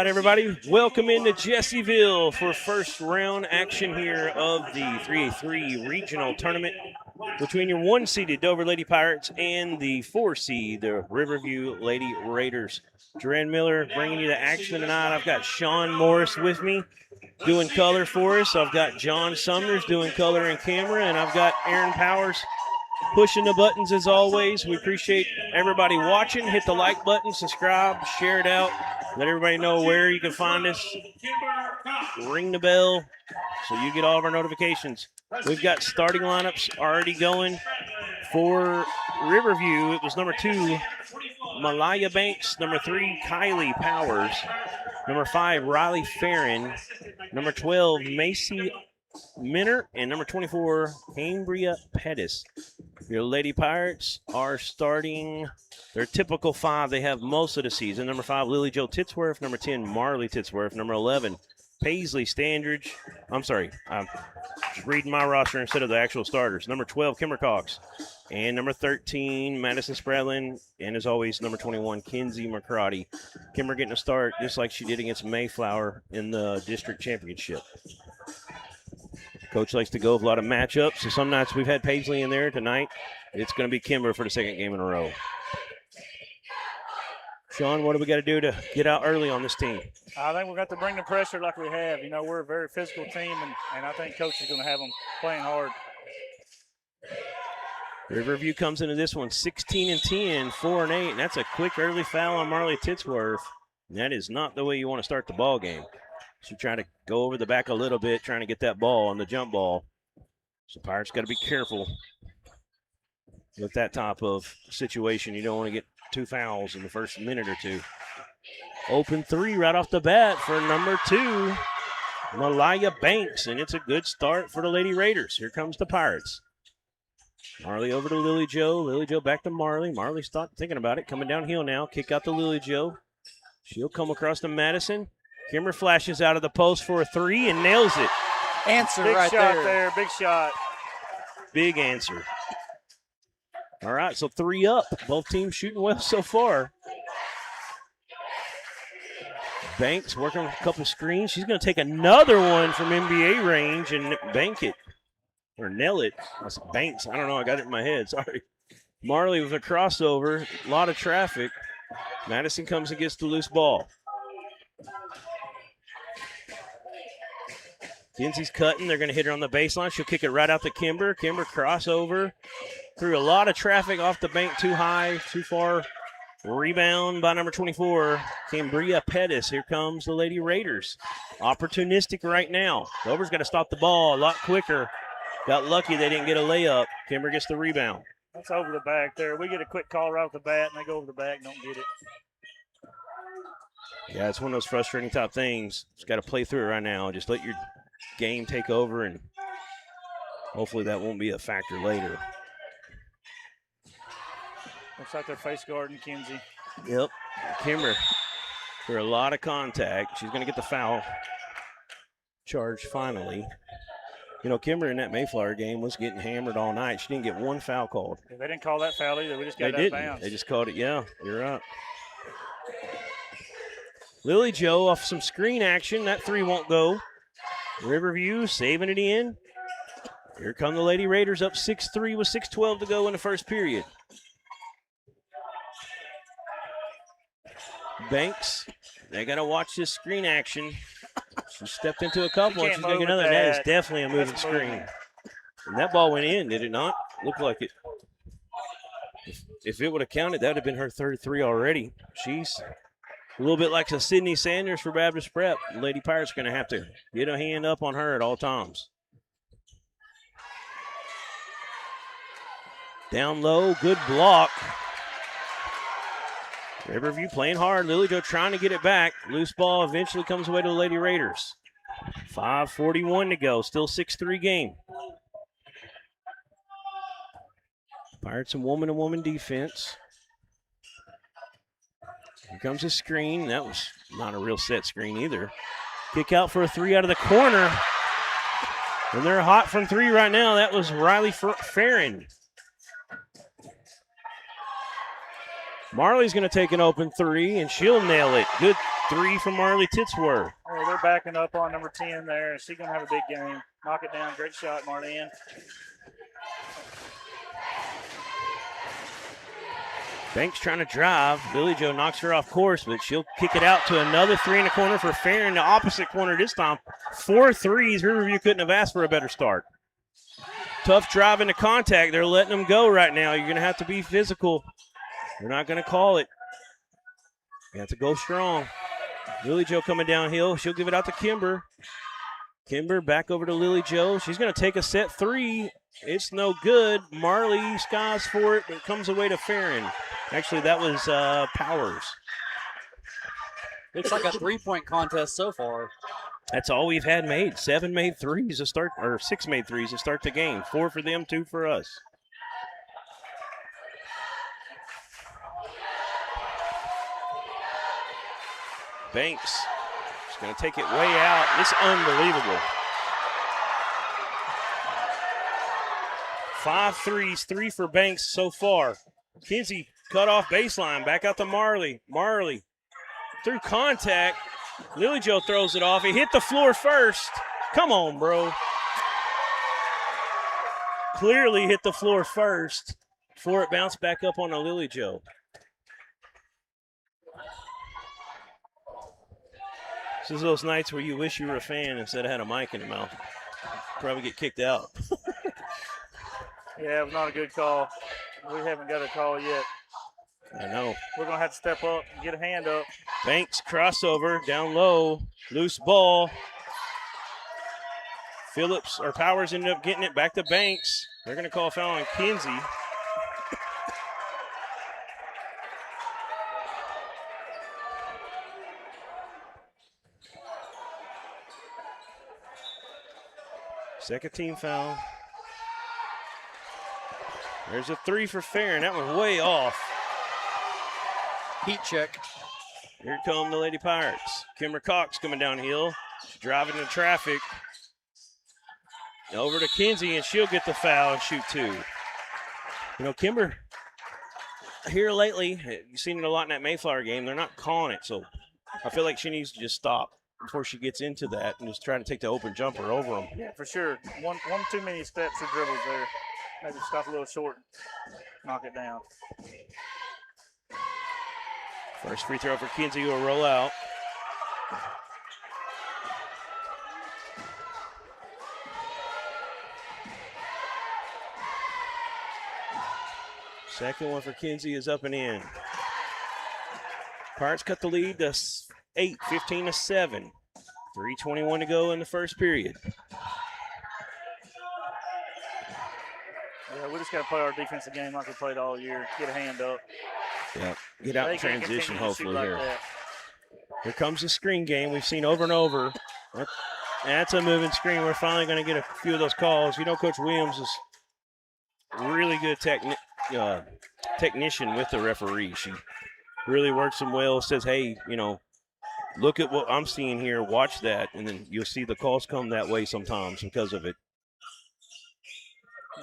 right, everybody. Welcome into Jessieville for first round action here of the 3A3 regional tournament between your 1-seeded Dover Lady Pirates and the 4-seed, the Riverview Lady Raiders. Duran Miller bringing you the action tonight. I've got Sean Morris with me doing color for us. I've got John Summers doing color and camera, and I've got Aaron Powers pushing the buttons as always. We appreciate everybody watching. Hit the like button, subscribe, share it out. Let everybody know where you can find us. Ring the bell so you get all of our notifications. We've got starting lineups already going. For Riverview, it was number 2, Malaya Banks. Number 3, Kylie Powers. Number 5, Riley Farron. Number 12, Macy Minner. And number 24, Cambria Pettis. Your Lady Pirates are starting their typical 5 they have most of the season. Number 5, Lily Jo Titsworth. Number 10, Marley Titsworth. Number 11, Paisley Standridge. I'm sorry, I'm just reading my roster instead of the actual starters. Number 12, Kimber Cox. And number 13, Madison Spradlin. And as always, number 21, Kenzie McCarty. Kimber getting a start just like she did against Mayflower in the district championship. Coach likes to go with a lot of matchups. So some nights we've had Paisley in there. Tonight, it's going to be Kimber for the second game in a row. Sean, what do we got to do to get out early on this team? I think we've got to bring the pressure like we have. You know, we're a very physical team, and I think Coach is going to have them playing hard. Riverview comes into this one 16-10, 4-8, and that's a quick early foul on Marley Titsworth. And that is not the way you want to start the ball game. So trying to go over the back a little bit, trying to get that ball on the jump ball. So Pirates got to be careful with that type of situation. You don't want to get 2 fouls in the first minute or two. Open 3 right off the bat for number 2, Malaya Banks, and it's a good start for the Lady Raiders. Here comes the Pirates. Marley over to Lily Jo. Lily Jo back to Marley. Marley stopped thinking about it. Coming downhill now. Kick out to Lily Jo. She'll come across to Madison. Kimber flashes out of the post for a 3 and nails it. Answer big right shot there. Big shot. Big answer. All right, so 3 up. Both teams shooting well so far. Banks working on a couple of screens. She's going to take another one from NBA range and bank it. Or nail it. That's Banks. I don't know. I got it in my head. Sorry. Marley with a crossover. A lot of traffic. Madison comes and gets the loose ball. Kenzie's cutting. They're going to hit her on the baseline. She'll kick it right out to Kimber. Kimber crossover. Through a lot of traffic off the bank. Too high, too far. Rebound by number 24, Cambria Pettis. Here comes the Lady Raiders. Opportunistic right now. Dover's got to stop the ball a lot quicker. Got lucky they didn't get a layup. Kimber gets the rebound. That's over the back there. We get a quick call right off the bat, and they go over the back and don't get it. Yeah, it's one of those frustrating type things. Just got to play through it right now. Just let your game take over, and hopefully that won't be a factor later. Looks like they're face guarding Kenzie. Yep. Kimber, for a lot of contact. She's going to get the foul charge finally. You know, Kimber in that Mayflower game was getting hammered all night. She didn't get 1 foul called. Yeah, they didn't call that foul either. We just got they that didn't. bounce. They just called it. Yeah, you're right. Lily Jo off some screen action. That 3 won't go. Riverview saving it in. Here come the Lady Raiders up 6-3 with 6:12 to go in the first period. Banks, they got to watch this screen action. She stepped into a couple and she's making another. That is definitely a moving screen. And that ball went in, did it not? Looked like it. If it would have counted, that would have been her third 3 already. She's a little bit like a Sydney Sanders for Baptist Prep. Lady Pirates are going to have to get a hand up on her at all times. Down low, good block. Riverview playing hard. Lily Jo trying to get it back. Loose ball eventually comes away to the Lady Raiders. 5:41 to go. Still 6-3 game. Pirates and woman defense. Here comes a screen. That was not a real set screen either. Kick out for a 3 out of the corner. And they're hot from 3 right now. That was Riley Farron. Marley's going to take an open 3, and she'll nail it. Good 3 from Marley Titsworth. Well, they're backing up on number 10 there. She's going to have a big game. Knock it down. Great shot, Marlene. Banks trying to drive. Lily Jo knocks her off course, but she'll kick it out to another 3 in the corner for Fair in the opposite corner this time. 4 threes. Riverview couldn't have asked for a better start. Tough drive into contact. They're letting them go right now. You're going to have to be physical. They're not going to call it. You have to go strong. Lily Jo coming downhill. She'll give it out to Kimber. Kimber back over to Lily Jo. She's going to take a set 3. It's no good. Marley skies for it, but it comes away to Farron. Actually, that was Powers. Looks like a three-point contest so far. That's all we've had made. 7 made threes to start, or 6 made threes to start the game. 4 for them, 2 for us. Banks is going to take it way out. It's unbelievable. 5 threes, 3 for Banks so far. Kinsey cut off baseline, back out to Marley. Marley through contact. Lily Jo throws it off. It hit the floor first. Come on, bro. Clearly hit the floor first before it bounced back up on a Lily Jo. This is those nights where you wish you were a fan instead of had a mic in your mouth. Probably get kicked out. Yeah, it was not a good call. We haven't got a call yet. I know. We're going to have to step up and get a hand up. Banks crossover down low. Loose ball. Phillips or Powers ended up getting it back to Banks. They're going to call a foul on Kinsey. Second team foul. There's a 3 for Farron. That one way off. Heat check. Here come the Lady Pirates. Kimber Cox coming downhill. She's driving in traffic. Over to Kinsey, and she'll get the foul and shoot 2. You know, Kimber, here lately, you've seen it a lot in that Mayflower game, they're not calling it, so I feel like she needs to just stop before she gets into that and just try to take the open jumper over them. Yeah, for sure. One too many steps or dribbles there. Maybe stop a little short, knock it down. First free throw for Kinsey will roll out. Second one for Kinsey is up and in. Pirates cut the lead to 8, 15-7. 3:21 to go in the first period. Yeah, we just got to play our defensive game like we played all year. Get a hand up. Yeah, get out They in can't transition continue to shoot hopefully like here. that. Here comes the screen game we've seen over and over. That's a moving screen. We're finally going to get a few of those calls. You know, Coach Williams is really good technician with the referee. She really works them well, says, hey, you know, look at what I'm seeing here, watch that, and then you'll see the calls come that way sometimes because of it.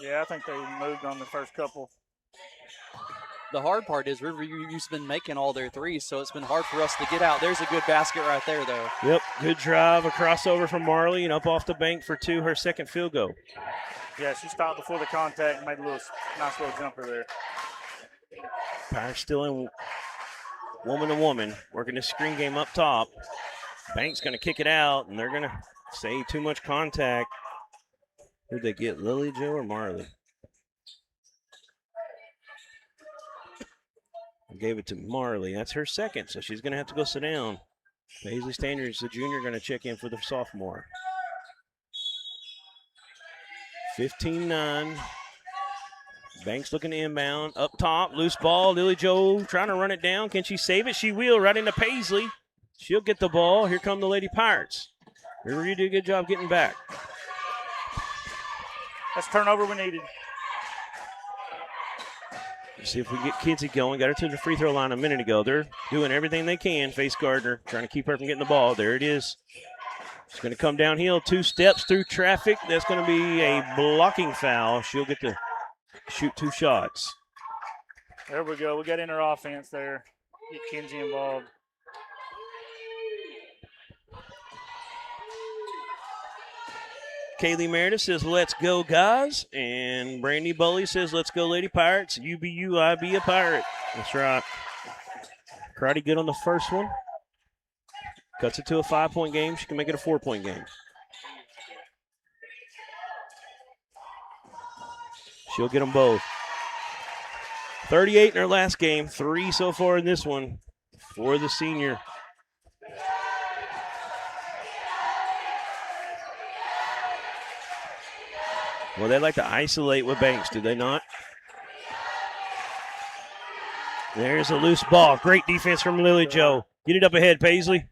Yeah, I think they moved on the first couple. The hard part is Riverview's been making all their threes, so it's been hard for us to get out. There's a good basket right there, though. Yep, good drive, a crossover from Marley, and up off the bank for 2, her second field goal. Yeah, she stopped before the contact and made a nice little jumper there. Pirates still in woman to woman, working the screen game up top. Banks going to kick it out, and they're going to say too much contact. Who'd they get, Lily Jo or Marley? Gave it to Marley. That's her second, so she's going to have to go sit down. Paisley Standards, the junior, going to check in for the sophomore. 15-9. Banks looking to inbound. Up top, loose ball. Lily Jo trying to run it down. Can she save it? She will, right into Paisley. She'll get the ball. Here come the Lady Pirates. Riverview did a good job getting back. That's turnover we needed. Let's see if we get Kinsey going. Got her to the free throw line a minute ago. They're doing everything they can. Face Gardner trying to keep her from getting the ball. There it is. She's going to come downhill 2 steps through traffic. That's going to be a blocking foul. She'll get to shoot 2 shots. There we go. We got in her offense there. Get Kinsey involved. Kaylee Meredith says, let's go, guys. And Brandy Bully says, let's go, Lady Pirates. You be you, I be a pirate. That's right. Karate good on the first one. Cuts it to a 5-point game. She can make it a 4-point game. She'll get them both. 38 in her last game. 3 so far in this one for the senior. Well, they like to isolate with Banks, do they not? There's a loose ball. Great defense from Lily Joe. Get it up ahead, Paisley.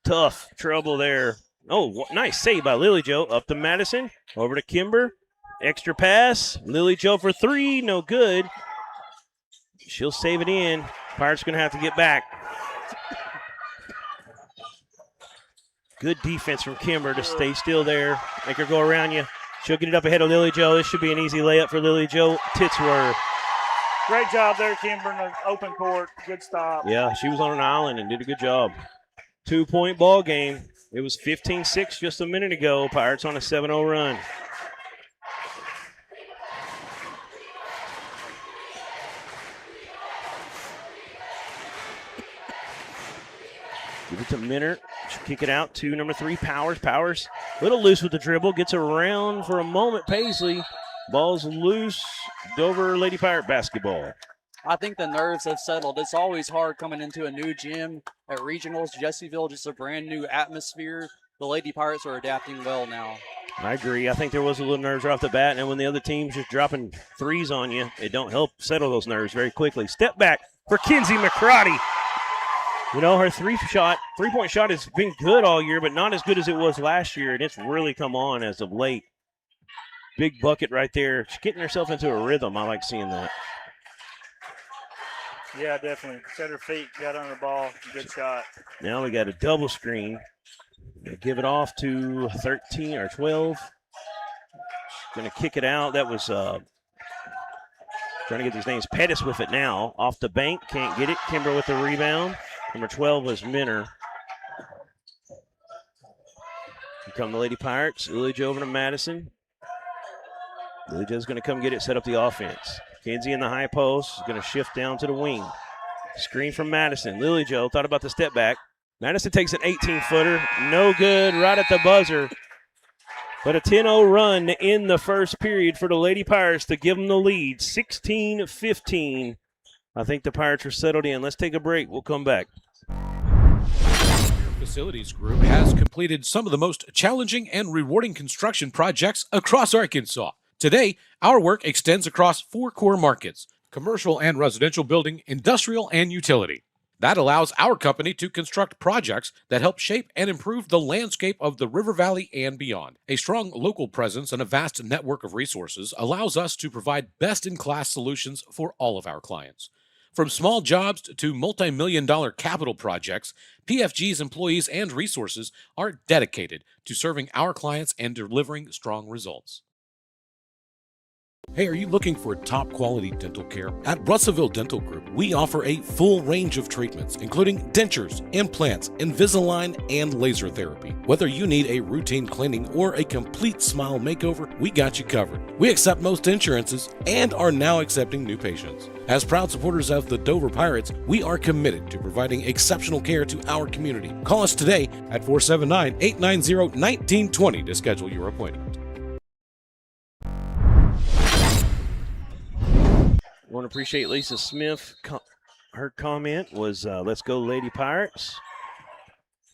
Tough trouble there. Oh, nice save by Lily Joe. Up to Madison. Over to Kimber. Extra pass. Lily Joe for 3. No good. She'll save it in. Pirates going to have to get back. Good defense from Kimber to stay still there. Make her go around you. She'll get it up ahead of Lily Joe. This should be an easy layup for Lily Joe Titsworth. Great job there, Kimber, in the open court. Good stop. Yeah, she was on an island and did a good job. 2-point ball game. It was 15-6 just a minute ago. Pirates on a 7-0 run. Give it to Minner. She'll kick it out to number 3, Powers. Powers, a little loose with the dribble. Gets around for a moment, Paisley. Ball's loose. Dover Lady Pirate basketball. I think the nerves have settled. It's always hard coming into a new gym at regionals. Jessieville, just a brand new atmosphere. The Lady Pirates are adapting well now. I agree. I think there was a little nerves right off the bat, and when the other team's just dropping threes on you, it don't help settle those nerves very quickly. Step back for Kinsey McCrotty. You know, her three-point shot has been good all year, but not as good as it was last year, and it's really come on as of late. Big bucket right there. She's getting herself into a rhythm. I like seeing that. Yeah, definitely. Set her feet, got on the ball. Good shot. Now we got a double screen. They give it off to 13 or 12. Going to kick it out. That was trying to get these names. Pettis with it now. Off the bank. Can't get it. Kimber with the rebound. Number 12 was Minner. Here come the Lady Pirates. Lily Joe over to Madison. Lily Joe's going to come get it, set up the offense. Kinsey in the high post is going to shift down to the wing. Screen from Madison. Lily Joe thought about the step back. Madison takes an 18-footer. No good, right at the buzzer. But a 10-0 run in the first period for the Lady Pirates to give them the lead, 16-15. I think the Pirates are settled in. Let's take a break. We'll come back. Facilities Group has completed some of the most challenging and rewarding construction projects across Arkansas. Today, our work extends across 4 core markets: commercial and residential building, industrial, and utility. That allows our company to construct projects that help shape and improve the landscape of the River Valley and beyond. A strong local presence and a vast network of resources allows us to provide best-in-class solutions for all of our clients. From small jobs to multi-million-dollar capital projects, PFG's employees and resources are dedicated to serving our clients and delivering strong results. Hey, are you looking for top quality dental care? At Russellville Dental Group, we offer a full range of treatments, including dentures, implants, Invisalign, and laser therapy. Whether you need a routine cleaning or a complete smile makeover, we got you covered. We accept most insurances and are now accepting new patients. As proud supporters of the Dover Pirates, we are committed to providing exceptional care to our community. Call us today at 479-890-1920 to schedule your appointment. I want to appreciate Lisa Smith. Her comment was, let's go Lady Pirates.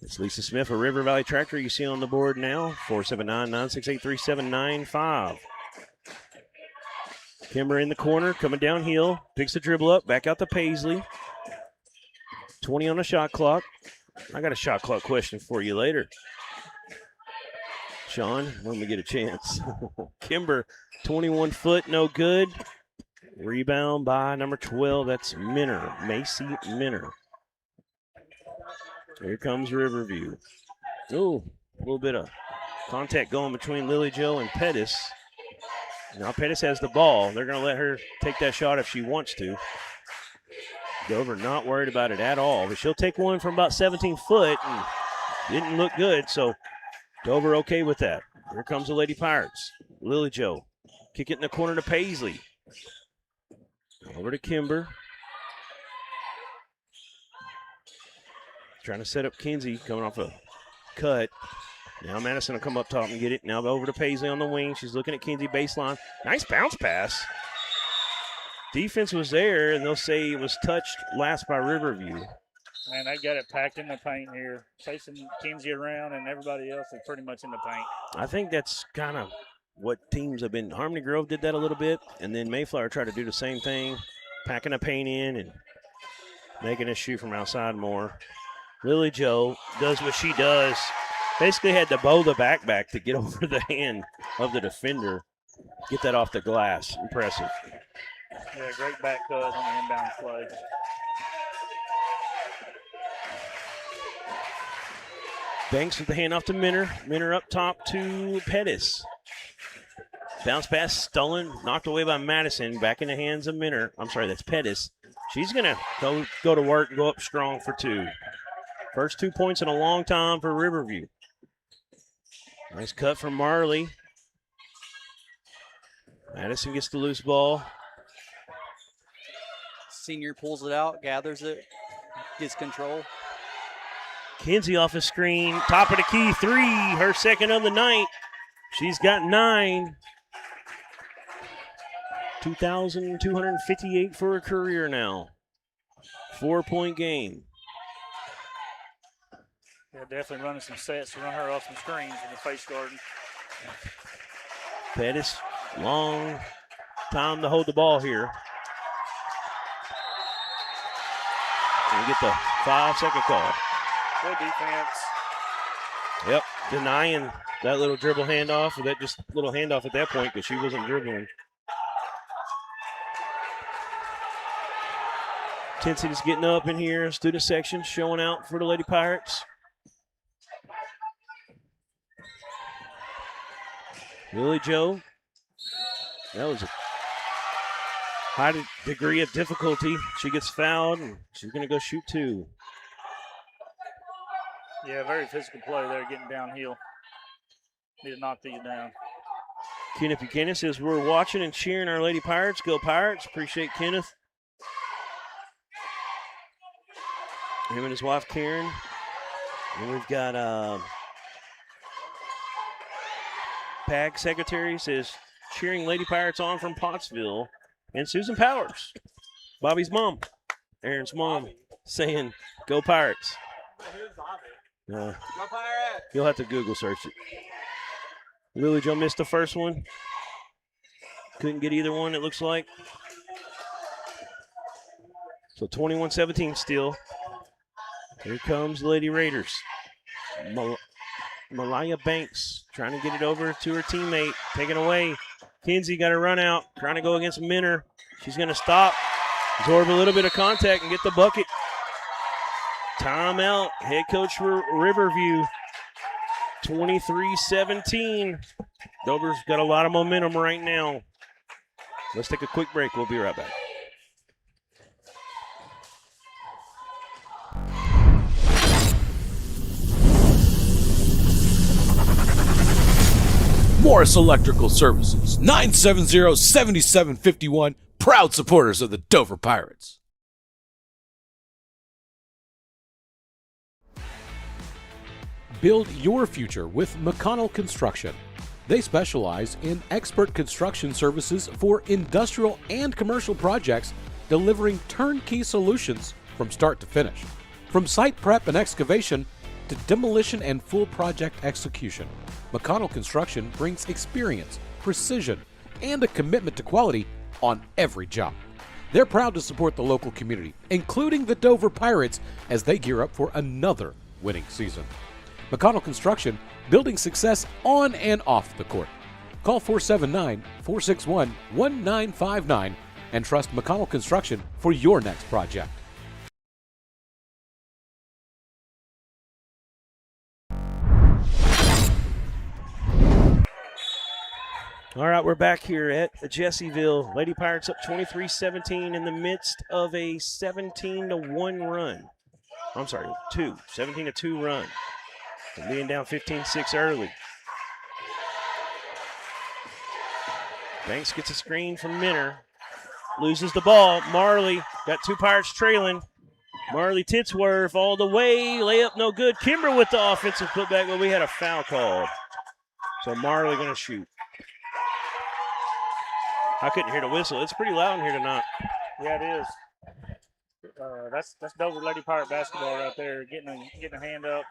It's Lisa Smith, a River Valley Tractor. You see on the board now, 479-968-3795. Kimber in the corner, coming downhill, picks the dribble up, back out to Paisley. 20 on the shot clock. I got a shot clock question for you later, Sean, when we get a chance. Kimber, 21 foot, no good. Rebound by number 12. That's Minner, Macy Minner. Here comes Riverview. Oh, a little bit of contact going between Lily Joe and Pettis. Now Pettis has the ball. They're going to let her take that shot if she wants to. Dover not worried about it at all, but she'll take one from about 17 foot and didn't look good, so Dover okay with that. Here comes the Lady Pirates. Lily Jo. Kick it in the corner to Paisley. Over to Kimber. Trying to set up Kinsey, coming off a cut. Now Madison will come up top and get it. Now over to Paisley on the wing. She's looking at Kinsey baseline. Nice bounce pass. Defense was there, and they'll say it was touched last by Riverview. Man, they got it packed in the paint here, chasing Kinsey around, and everybody else is pretty much in the paint. I think that's kind of what teams have been. Harmony Grove did that a little bit, and then Mayflower tried to do the same thing, packing the paint in and making us shoot from outside more. Lily Jo does what she does. Basically had to bow the back to get over the hand of the defender, get that off the glass. Impressive. Yeah, great back cut on the inbound play. Banks with the hand off to Minner. Minner up top to Pettis. Bounce pass stolen, knocked away by Madison. Back in the hands of Minner. I'm sorry, that's Pettis. She's going to go to work and go up strong for two. First 2 points in a long time for Riverview. Nice cut from Marley. Madison gets the loose ball. Senior pulls it out, gathers it, gets control. Kinsey off a screen. Top of the key, three. Her second of the night. She's got 9. 2,258 for her career now. 4-point game. Yeah, definitely running some sets to run her off some screens in the face garden. Pettis, long time to hold the ball here. And we get the 5-second call. Good defense. Yep, denying that little dribble handoff, or that just little handoff at that point because she wasn't dribbling. Intensity's getting up in here. Student section showing out for the Lady Pirates. Lily Jo. That was a high degree of difficulty. She gets fouled, and she's going to go shoot 2. Yeah, very physical play there, getting downhill. Need to knock these down. Kenneth Buchanan says we're watching and cheering our Lady Pirates. Go Pirates. Appreciate Kenneth. Him and his wife, Karen. And we've got PAG Secretary says cheering Lady Pirates on from Pottsville. And Susan Powers, Bobby's mom, Aaron's mom, saying go Pirates. Go Pirates! You'll have to Google search it. Lily Jo missed the first one. Couldn't get either one, it looks like. So 21-17 still. Here comes the Lady Raiders. Malaya Banks trying to get it over to her teammate. Taken away. Kinsey got a run out. Trying to go against Minner. She's going to stop. Absorb a little bit of contact and get the bucket. Timeout. Head coach for Riverview. 23-17. Dover's got a lot of momentum right now. Let's take a quick break. We'll be right back. Morris Electrical Services, 970-7751, proud supporters of the Dover Pirates. Build your future with McConnell Construction. They specialize in expert construction services for industrial and commercial projects, delivering turnkey solutions from start to finish. From site prep and excavation to demolition and full project execution, McConnell Construction brings experience, precision, and a commitment to quality on every job. They're proud to support the local community, including the Dover Pirates, as they gear up for another winning season. McConnell Construction, building success on and off the court. Call 479-461-1959 and trust McConnell Construction for your next project. All right, we're back here at Jessieville. Lady Pirates up 23-17 in the midst of a 17-1 run. I'm sorry, 17-2 run. Being down 15-6 early. Banks gets a screen from Minner. Loses the ball. Marley got two Pirates trailing. Marley Titsworth all the way. Layup no good. Kimber with the offensive putback, but we had a foul called. So Marley going to shoot. I couldn't hear the whistle. It's pretty loud in here tonight. Yeah, it is. That's Dover Lady Pirate basketball right there. Getting a hand up,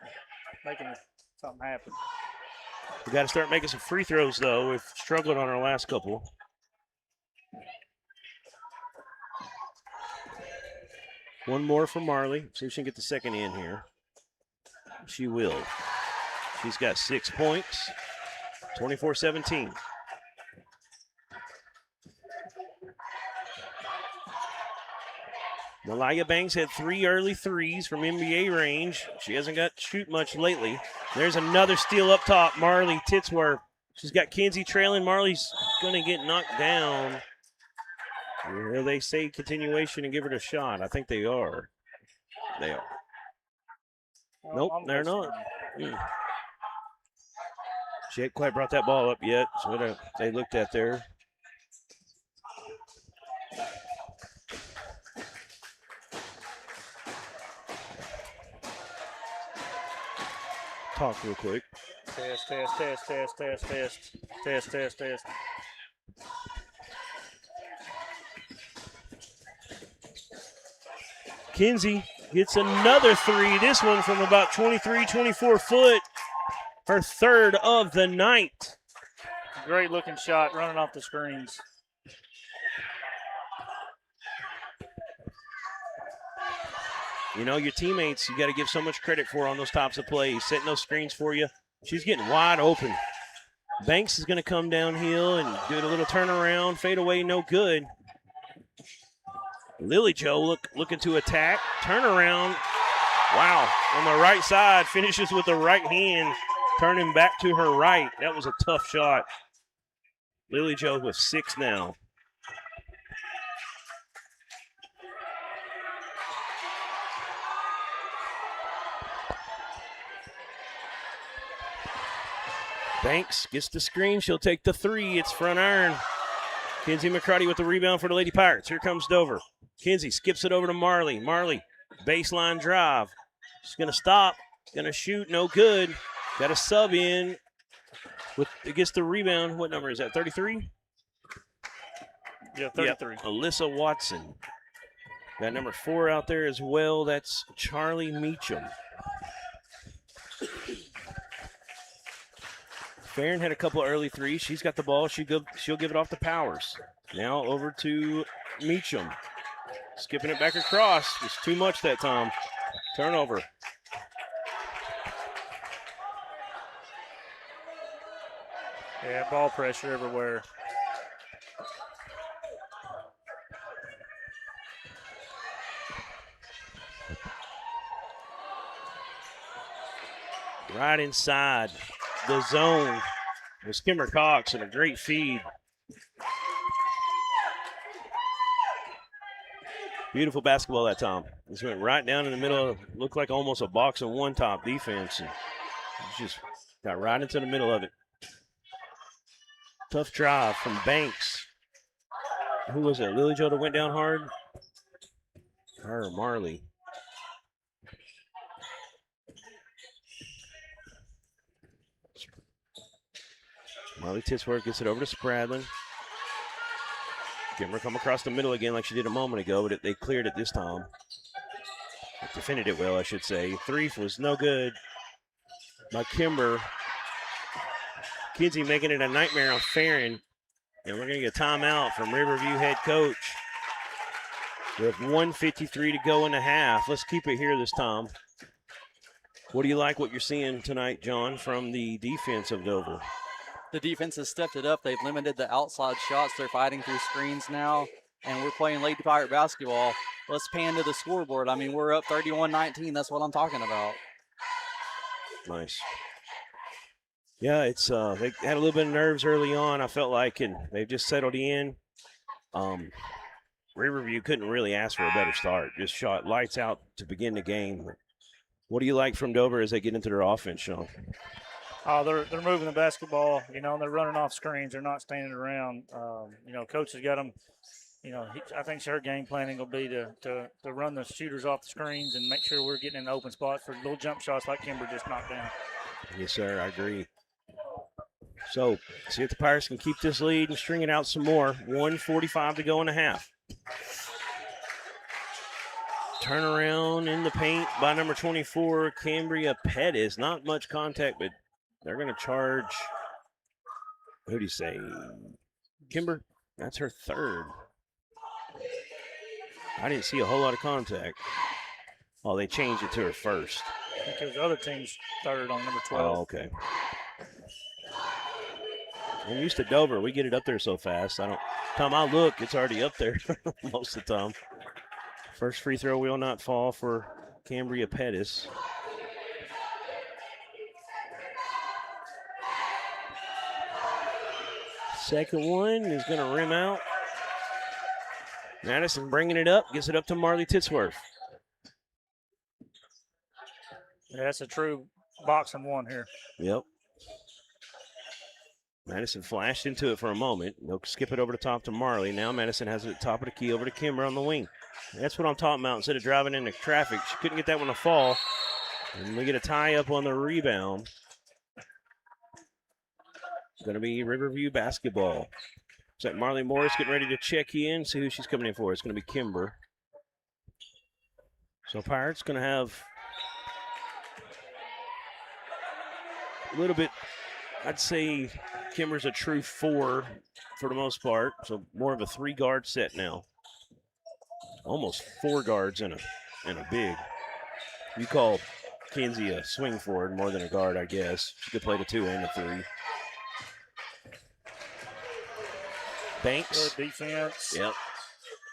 making something happen. We got to start making some free throws, though. We've struggled on our last couple. One more for Marley. See if she can get the second in here. She will. She's got 6 points, 24-17. Malaya Banks had 3 early threes from NBA range. She hasn't got to shoot much lately. There's another steal up top. Marley Titsworth. She's got Kinsey trailing. Marley's going to get knocked down. Will they say continuation and give it a shot? I think they are. They are. Nope, they're not. She ain't quite brought that ball up yet. So what they looked at there. Talk real quick. Test. Kinsey gets another three. This one from about 23, 24 foot. Her third of the night. Great looking shot running off the screens. You know, your teammates, you got to give so much credit for on those tops of plays, setting those screens for you. She's getting wide open. Banks is going to come downhill and do a little turnaround, fade away, no good. Lily Joe looking to attack, turnaround. Wow, on the right side, finishes with the right hand, turning back to her right. That was a tough shot. Lily Joe with 6 now. Banks gets the screen. She'll take the 3. It's front iron. Kinsey McCarty with the rebound for the Lady Pirates. Here comes Dover. Kinsey skips it over to Marley. Marley, baseline drive. She's going to stop. Going to shoot. No good. Got a sub in. Gets the rebound. What number is that? 33? Yeah, 33. Yep. Alyssa Watson. Got number 4 out there as well. That's Charlie Meacham. Farron had a couple early threes. She's got the ball. She'll give it off to Powers. Now over to Meacham. Skipping it back across. It's too much that time. Turnover. Yeah, ball pressure everywhere. Right inside the zone was Kimber Cox and a great feed. Beautiful basketball that time. This went right down in the middle. Looked like almost a box and one top defense. And just got right into the middle of it. Tough drive from Banks. Who was it? Lily Jo that went down hard? Her or Marley? Marley Titsworth gets it over to Spradlin. Kimber come across the middle again like she did a moment ago, but they cleared it this time. Defended it well, I should say. 3 was no good by Kimber. Kinsey making it a nightmare on Farron. And we're going to get a timeout from Riverview head coach. With 1:53 to go in the half. Let's keep it here this time. What do you like what you're seeing tonight, John, from the defense of Dover? The defense has stepped it up. They've limited the outside shots. They're fighting through screens now, and we're playing Lady Pirate basketball. Let's pan to the scoreboard. I mean, we're up 31-19. That's what I'm talking about. Nice. Yeah, it's they had a little bit of nerves early on, I felt like, and they've just settled in. Riverview couldn't really ask for a better start. Just shot lights out to begin the game. What do you like from Dover as they get into their offense, Sean? Oh, they're moving the basketball, and they're running off screens. They're not standing around. Coach has got them. I think her game planning will be to run the shooters off the screens and make sure we're getting in open spots for little jump shots like Kimber just knocked down. Yes, sir. I agree. So, see if the Pirates can keep this lead and string it out some more. 1:45 to go in the half. Turnaround in the paint by number 24, Cambria Pettis. Not much contact, but they're going to charge. Who do you say? Kimber? That's her third. I didn't see a whole lot of contact. Oh, they changed it to her first. I think it was the other team's third on number 12. Oh, okay. I'm used to Dover. We get it up there so fast. Time I look, it's already up there most of the time. First free throw will not fall for Cambria Pettis. Second one is going to rim out. Madison bringing it up, gets it up to Marley Titsworth. Yeah, that's a true boxing one here. Yep. Madison flashed into it for a moment. They'll skip it over the top to Marley. Now Madison has it at the top of the key over to Kimber on the wing. That's what I'm talking about. Instead of driving into traffic, she couldn't get that one to fall. And we get a tie up on the rebound. It's going to be Riverview basketball. Looks like Marley Morris getting ready to check in, see who she's coming in for. It's going to be Kimber. So Pirates going to have a little bit, I'd say Kimber's a true 4 for the most part. So more of a 3-guard set now. Almost 4 guards in a big. You call Kinsey a swing forward more than a guard, I guess. She could play the 2 and the 3. Banks. Good defense. Yep.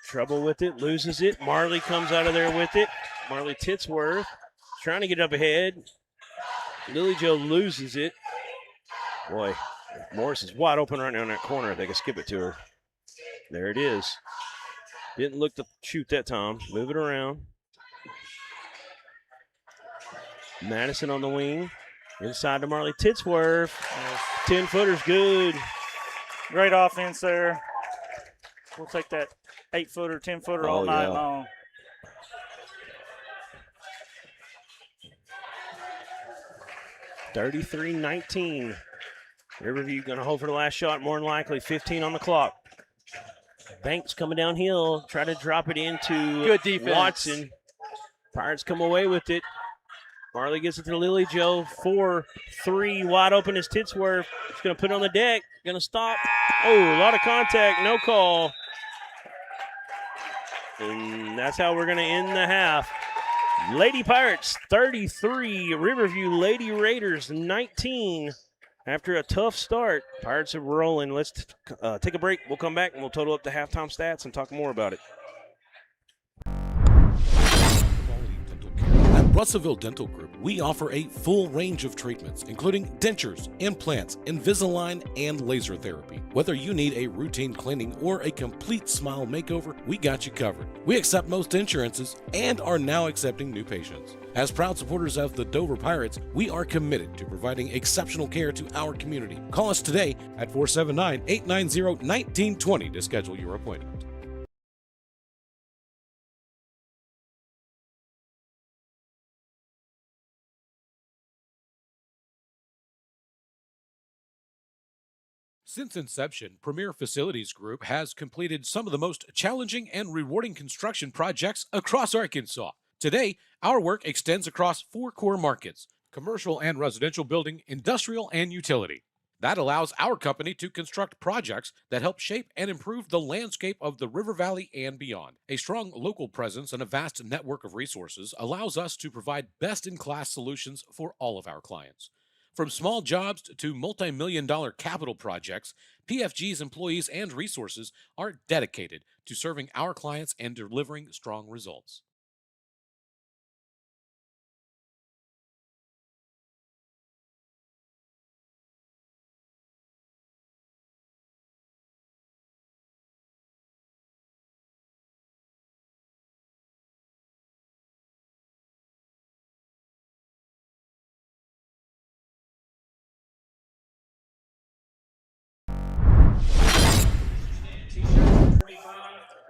Trouble with it, loses it. Marley comes out of there with it. Marley Titsworth trying to get up ahead. Lily Jo loses it. Boy, Morris is wide open right now in that corner. They can skip it to her. There it is. Didn't look to shoot that time. Move it around. Madison on the wing. Inside to Marley Titsworth. 10-footer's good. Great offense there. We'll take that 8-footer, 10-footer all night long. (33-19). Riverview going to hold for the last shot, more than likely. 15 on the clock. Banks coming downhill, try to drop it into Good defense. Watson. Pirates come away with it. Marley gets it to Lily Jo. 4-3, wide open is Titsworth. She's going to put it on the deck. Going to stop. Oh, a lot of contact, no call. And that's how we're going to end the half. Lady Pirates 33, Riverview Lady Raiders 19. After a tough start, Pirates are rolling. Let's take a break. We'll come back and we'll total up the halftime stats and talk more about it. At Russellville Dental Group, we offer a full range of treatments, including dentures, implants, Invisalign, and laser therapy. Whether you need a routine cleaning or a complete smile makeover, we got you covered. We accept most insurances and are now accepting new patients. As proud supporters of the Dover Pirates, we are committed to providing exceptional care to our community. Call us today at 479-890-1920 to schedule your appointment. Since inception, Premier Facilities Group has completed some of the most challenging and rewarding construction projects across Arkansas. Today, our work extends across 4 core markets: commercial and residential building, industrial, and utility. That allows our company to construct projects that help shape and improve the landscape of the River Valley and beyond. A strong local presence and a vast network of resources allows us to provide best-in-class solutions for all of our clients. From small jobs to multi-million-dollar capital projects, PFG's employees and resources are dedicated to serving our clients and delivering strong results.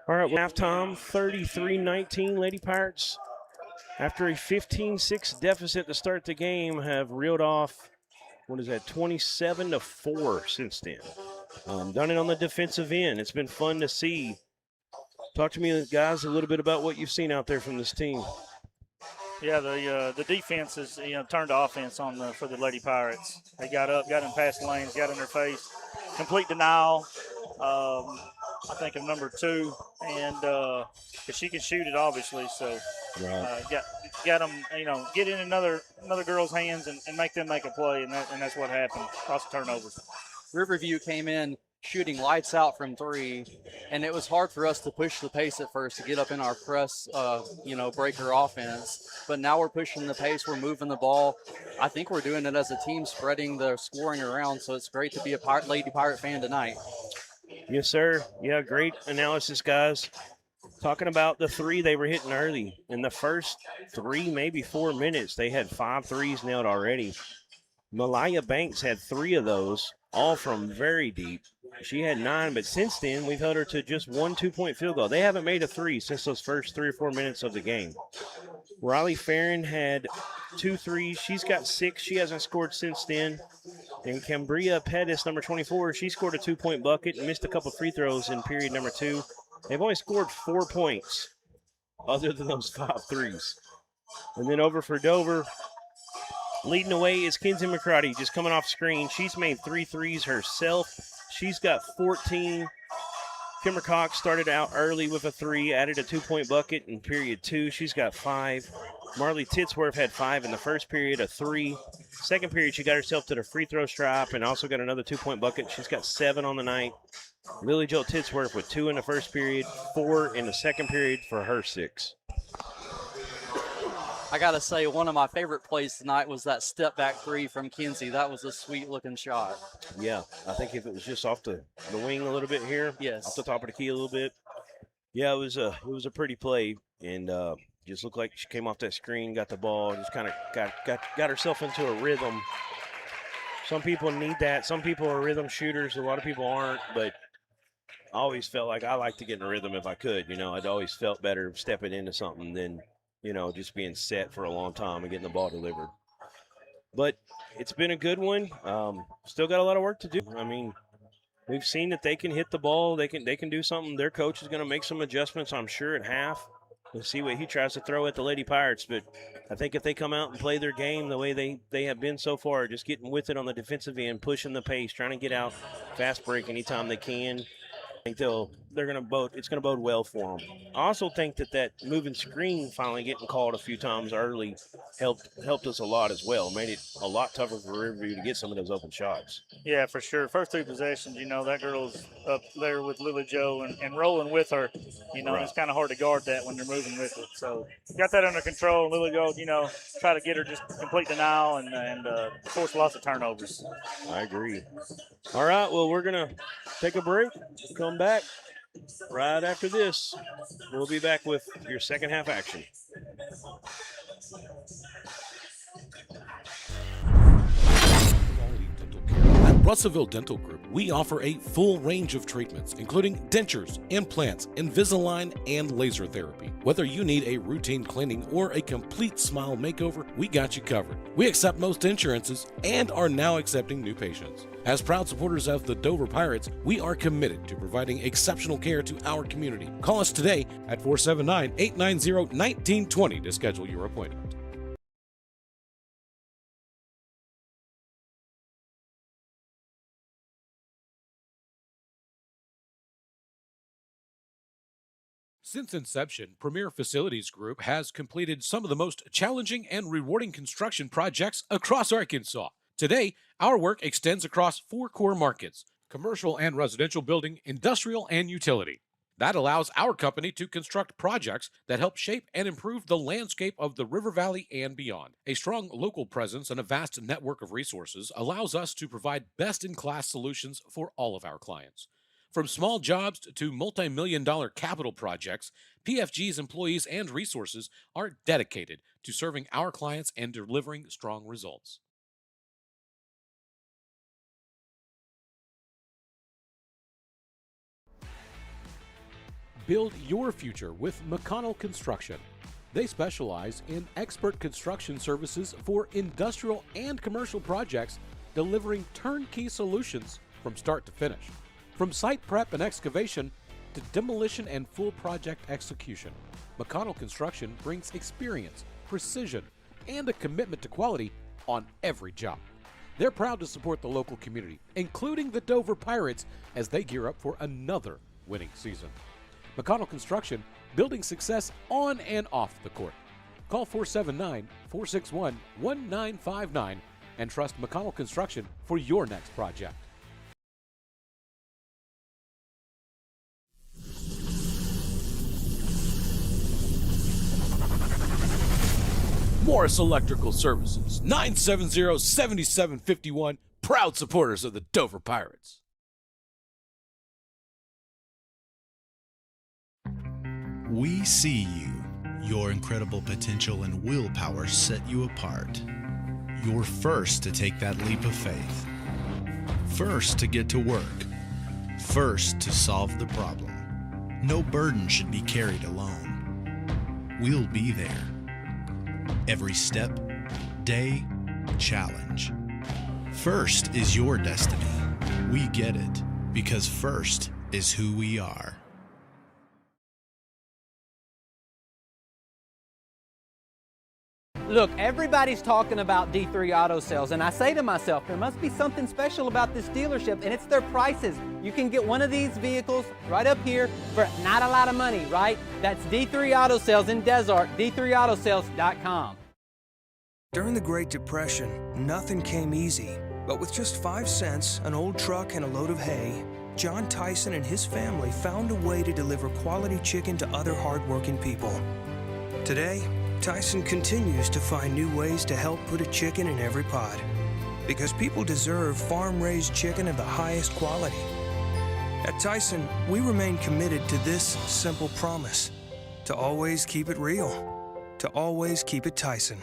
All right, well, halftime, 33-19. Lady Pirates, after a 15-6 deficit to start the game, have reeled off, 27-4 since then. Done it on the defensive end. It's been fun to see. Talk to me, guys, a little bit about what you've seen out there from this team. Yeah, the defense is turned to offense for the Lady Pirates. They got up, got in past the lanes, got in their face, complete denial. I think of number 2, and because she can shoot it obviously, so got them get in another girl's hands and make them make a play, and that's what happened. Lots of turnovers. Riverview came in shooting lights out from 3, and it was hard for us to push the pace at first to get up in our press, breaker offense. But now we're pushing the pace, we're moving the ball. I think we're doing it as a team, spreading the scoring around, so it's great to be a Lady Pirate fan tonight. Yes, sir. Yeah, great analysis, guys. Talking about the 3 they were hitting early. In the first 3, maybe 4 minutes, they had 5 threes nailed already. Malaya Banks had 3 of those, all from very deep. She had 9, but since then, we've held her to just 1 2-point field goal. They haven't made a 3 since those first 3 or 4 minutes of the game. Riley Farron had 2 threes. She's got 6. She hasn't scored since then. And Cambria Pettis, number 24, she scored a 2-point bucket and missed a couple free throws in period number 2. They've only scored 4 points other than those 5 threes. And then over for Dover, leading the way is Kenzie McCarty, just coming off screen. She's made 3 threes herself. She's got 14. Kimber Cox started out early with a 3, added a 2-point bucket in period 2. She's got 5. Marley Titsworth had 5 in the first period, a 3. Second period, she got herself to the free throw stripe and also got another 2-point bucket. She's got 7 on the night. Lily Jo Titsworth with 2 in the first period, 4 in the second period for her 6. I got to say, one of my favorite plays tonight was that step-back 3 from Kinsey. That was a sweet-looking shot. Yeah, I think if it was just off the wing a little bit here, yes, off the top of the key a little bit, yeah, it was a pretty play, and just looked like she came off that screen, got the ball, just kind of got herself into a rhythm. Some people need that. Some people are rhythm shooters. A lot of people aren't, but I always felt like I like to get in a rhythm if I could. I'd always felt better stepping into something than just being set for a long time and getting the ball delivered. But it's been a good one. Still got a lot of work to do. I mean, we've seen that they can hit the ball. They can do something. Their coach is going to make some adjustments, I'm sure, at half. We'll see what he tries to throw at the Lady Pirates. But I think if they come out and play their game the way they have been so far, just getting with it on the defensive end, pushing the pace, trying to get out, fast break anytime they can, I think it's going to bode well for them. I also think that moving screen finally getting called a few times early helped us a lot as well. Made it a lot tougher for Riverview to get some of those open shots. Yeah, for sure. First 3 possessions, that girl's up there with Lily Jo and rolling with her. Right. It's kind of hard to guard that when you're moving with it. So got that under control. Lily Jo, try to get her just complete denial and force lots of turnovers. I agree. All right, well, we're going to take a break, come back right after this. We'll be back with your second half action. At Russellville Dental Group, we offer a full range of treatments, including dentures, implants, Invisalign, and laser therapy. Whether you need a routine cleaning or a complete smile makeover, we got you covered. We accept most insurances and are now accepting new patients. As proud supporters of the Dover Pirates, we are committed to providing exceptional care to our community. Call us today at 479-890-1920 to schedule your appointment. Since inception, Premier Facilities Group has completed some of the most challenging and rewarding construction projects across Arkansas. Today, our work extends across 4 core markets: commercial and residential building, industrial, and utility. That allows our company to construct projects that help shape and improve the landscape of the River Valley and beyond. A strong local presence and a vast network of resources allows us to provide best-in-class solutions for all of our clients. From small jobs to multi-million-dollar capital projects, PFG's employees and resources are dedicated to serving our clients and delivering strong results. Build your future with McConnell Construction. They specialize in expert construction services for industrial and commercial projects, delivering turnkey solutions from start to finish. From site prep and excavation to demolition and full project execution, McConnell Construction brings experience, precision, and a commitment to quality on every job. They're proud to support the local community, including the Dover Pirates, as they gear up for another winning season. McConnell Construction, building success on and off the court. Call 479-461-1959 and trust McConnell Construction for your next project. Morris Electrical Services, 970-7751, proud supporters of the Dover Pirates. We see you. Your incredible potential and willpower set you apart. You're first to take that leap of faith. First to get to work. First to solve the problem. No burden should be carried alone. We'll be there. Every step, day, challenge. First is your destiny. We get it because first is who we are. Look, everybody's talking about D3 Auto Sales, and I say to myself, there must be something special about this dealership, and it's their prices. You can get one of these vehicles right up here for not a lot of money, right? That's D3 Auto Sales in Desart, d3autosales.com. During the Great Depression, nothing came easy. But with just 5 cents, an old truck, and a load of hay, John Tyson and his family found a way to deliver quality chicken to other hardworking people. Today, Tyson continues to find new ways to help put a chicken in every pot. Because people deserve farm-raised chicken of the highest quality. At Tyson, we remain committed to this simple promise: to always keep it real, to always keep it Tyson.